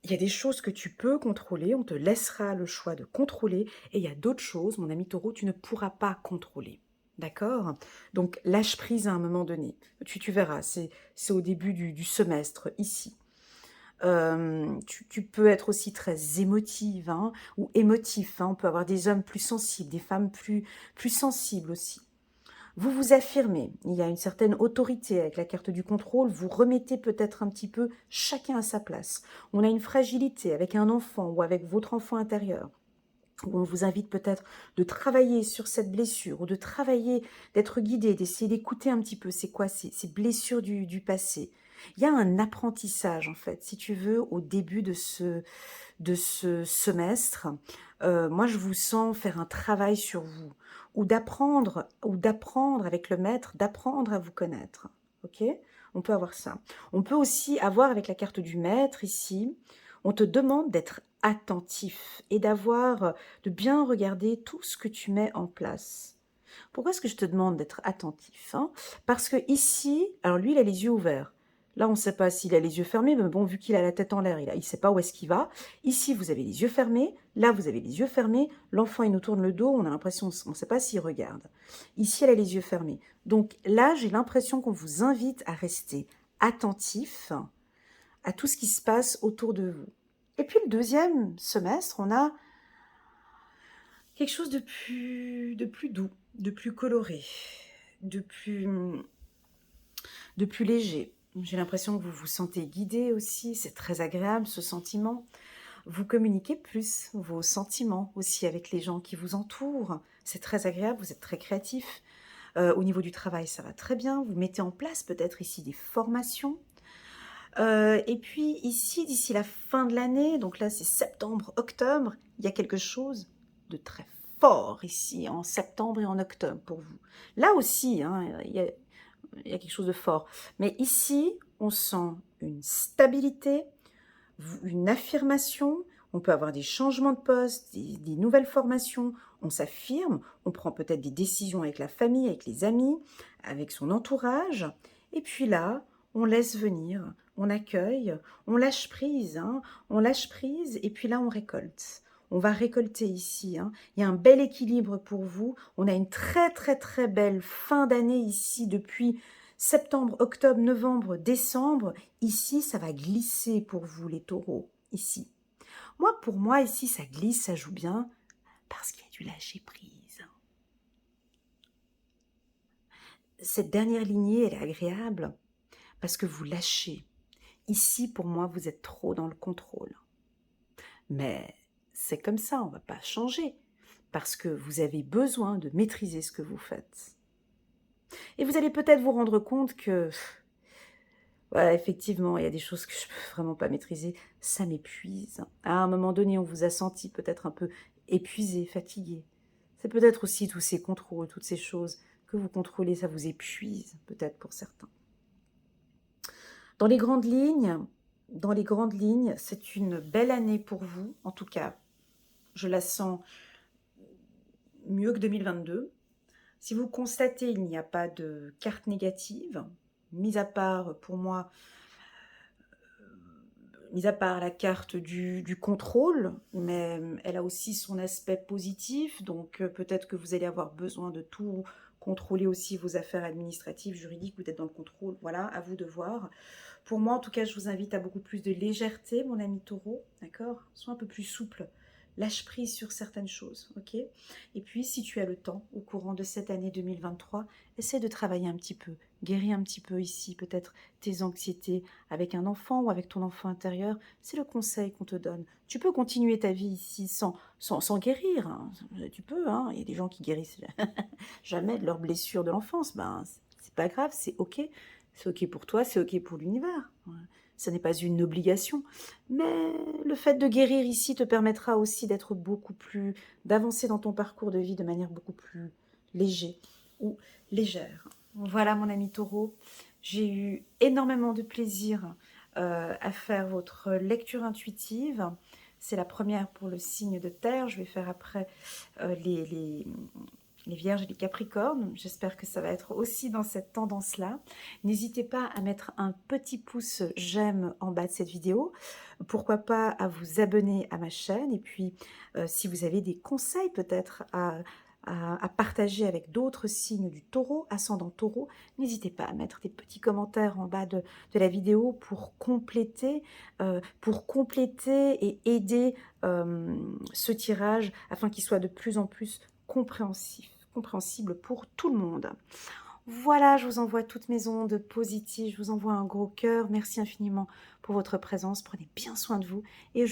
S1: Il y a des choses que tu peux contrôler, on te laissera le choix de contrôler, et il y a d'autres choses, mon ami taureau, tu ne pourras pas contrôler. D'accord? Donc lâche prise à un moment donné. Tu verras, c'est au début du semestre, ici. Tu peux être aussi très émotive, hein, ou émotif, hein. On peut avoir des hommes plus sensibles, des femmes plus sensibles aussi. Vous vous affirmez, il y a une certaine autorité avec la carte du contrôle, vous remettez peut-être un petit peu chacun à sa place. On a une fragilité avec un enfant ou avec votre enfant intérieur, où on vous invite peut-être de travailler sur cette blessure, ou de travailler, d'être guidé, d'essayer d'écouter un petit peu c'est quoi ces blessures du passé. Il y a un apprentissage en fait, si tu veux, au début de ce semestre. Moi, je vous sens faire un travail sur vous, ou d'apprendre avec le maître, d'apprendre à vous connaître. Ok? On peut avoir ça. On peut aussi avoir avec la carte du maître ici, on te demande d'être attentif et de bien regarder tout ce que tu mets en place. Pourquoi est-ce que je te demande d'être attentif, hein? Parce que ici, alors lui, il a les yeux ouverts. Là, on ne sait pas s'il a les yeux fermés, mais bon, vu qu'il a la tête en l'air, il ne sait pas où est-ce qu'il va. Ici, vous avez les yeux fermés. Là, vous avez les yeux fermés. L'enfant, il nous tourne le dos. On a l'impression, on ne sait pas s'il regarde. Ici, elle a les yeux fermés. Donc là, j'ai l'impression qu'on vous invite à rester attentif à tout ce qui se passe autour de vous. Et puis, le deuxième semestre, on a quelque chose de plus doux, de plus coloré, de plus, de plus léger. J'ai l'impression que vous vous sentez guidé aussi, c'est très agréable ce sentiment. Vous communiquez plus vos sentiments aussi avec les gens qui vous entourent. C'est très agréable, vous êtes très créatif. Au niveau du travail, ça va très bien. Vous mettez en place peut-être ici des formations. Et puis ici, d'ici la fin de l'année, donc là c'est septembre, octobre, il y a quelque chose de très fort ici en septembre et en octobre pour vous. Là aussi, hein, il y a quelque chose de fort. Mais ici, on sent une stabilité, une affirmation, on peut avoir des changements de poste, des nouvelles formations, on s'affirme, on prend peut-être des décisions avec la famille, avec les amis, avec son entourage, et puis là, on laisse venir, on accueille, on lâche prise, hein, on lâche prise, et puis là, on récolte. On va récolter ici, hein. Il y a un bel équilibre pour vous, on a une très très très belle fin d'année ici depuis septembre, octobre, novembre, décembre. Ici, ça va glisser pour vous, les taureaux, ici. Moi, pour moi, ici, ça glisse, ça joue bien, parce qu'il y a du lâcher-prise. Cette dernière lignée, elle est agréable, parce que vous lâchez. Ici, pour moi, vous êtes trop dans le contrôle. Mais c'est comme ça, on ne va pas changer, parce que vous avez besoin de maîtriser ce que vous faites. Et vous allez peut-être vous rendre compte que ouais, effectivement, il y a des choses que je peux vraiment pas maîtriser. Ça m'épuise. À un moment donné, on vous a senti peut-être un peu épuisé, fatigué. C'est peut-être aussi tous ces contrôles, toutes ces choses que vous contrôlez, ça vous épuise, peut-être pour certains. Dans les grandes lignes, dans les grandes lignes, c'est une belle année pour vous. En tout cas, je la sens mieux que 2022. Si vous constatez, il n'y a pas de carte négative, mis à part, pour moi, mis à part la carte du contrôle, mais elle a aussi son aspect positif, donc peut-être que vous allez avoir besoin de tout contrôler aussi, vos affaires administratives, juridiques, vous êtes dans le contrôle, voilà, à vous de voir. Pour moi, en tout cas, je vous invite à beaucoup plus de légèreté, mon ami Taureau, d'accord? Sois un peu plus souple, lâche prise sur certaines choses, ok? Et puis, si tu as le temps, au courant de cette année 2023, essaie de travailler un petit peu, guéris un petit peu ici, peut-être tes anxiétés avec un enfant ou avec ton enfant intérieur. C'est le conseil qu'on te donne. Tu peux continuer ta vie ici sans guérir, hein. Tu peux, hein. Il y a des gens qui guérissent jamais de leurs blessures de l'enfance. Ben, c'est pas grave, c'est ok. C'est ok pour toi, c'est ok pour l'univers. Ce n'est pas une obligation. Mais le fait de guérir ici te permettra aussi d'être beaucoup plus, d'avancer dans ton parcours de vie de manière beaucoup plus léger ou légère. Voilà mon ami Taureau, j'ai eu énormément de plaisir à faire votre lecture intuitive. C'est la première pour le signe de terre. Je vais faire après les Vierges et les Capricornes. J'espère que ça va être aussi dans cette tendance-là. N'hésitez pas à mettre un petit pouce j'aime en bas de cette vidéo. Pourquoi pas à vous abonner à ma chaîne. Et puis, si vous avez des conseils peut-être à partager avec d'autres signes du taureau, ascendant taureau, n'hésitez pas à mettre des petits commentaires en bas de la vidéo pour compléter et aider ce tirage afin qu'il soit de plus en plus compréhensible pour tout le monde. Voilà, je vous envoie toutes mes ondes positives, je vous envoie un gros cœur. Merci infiniment pour votre présence. Prenez bien soin de vous et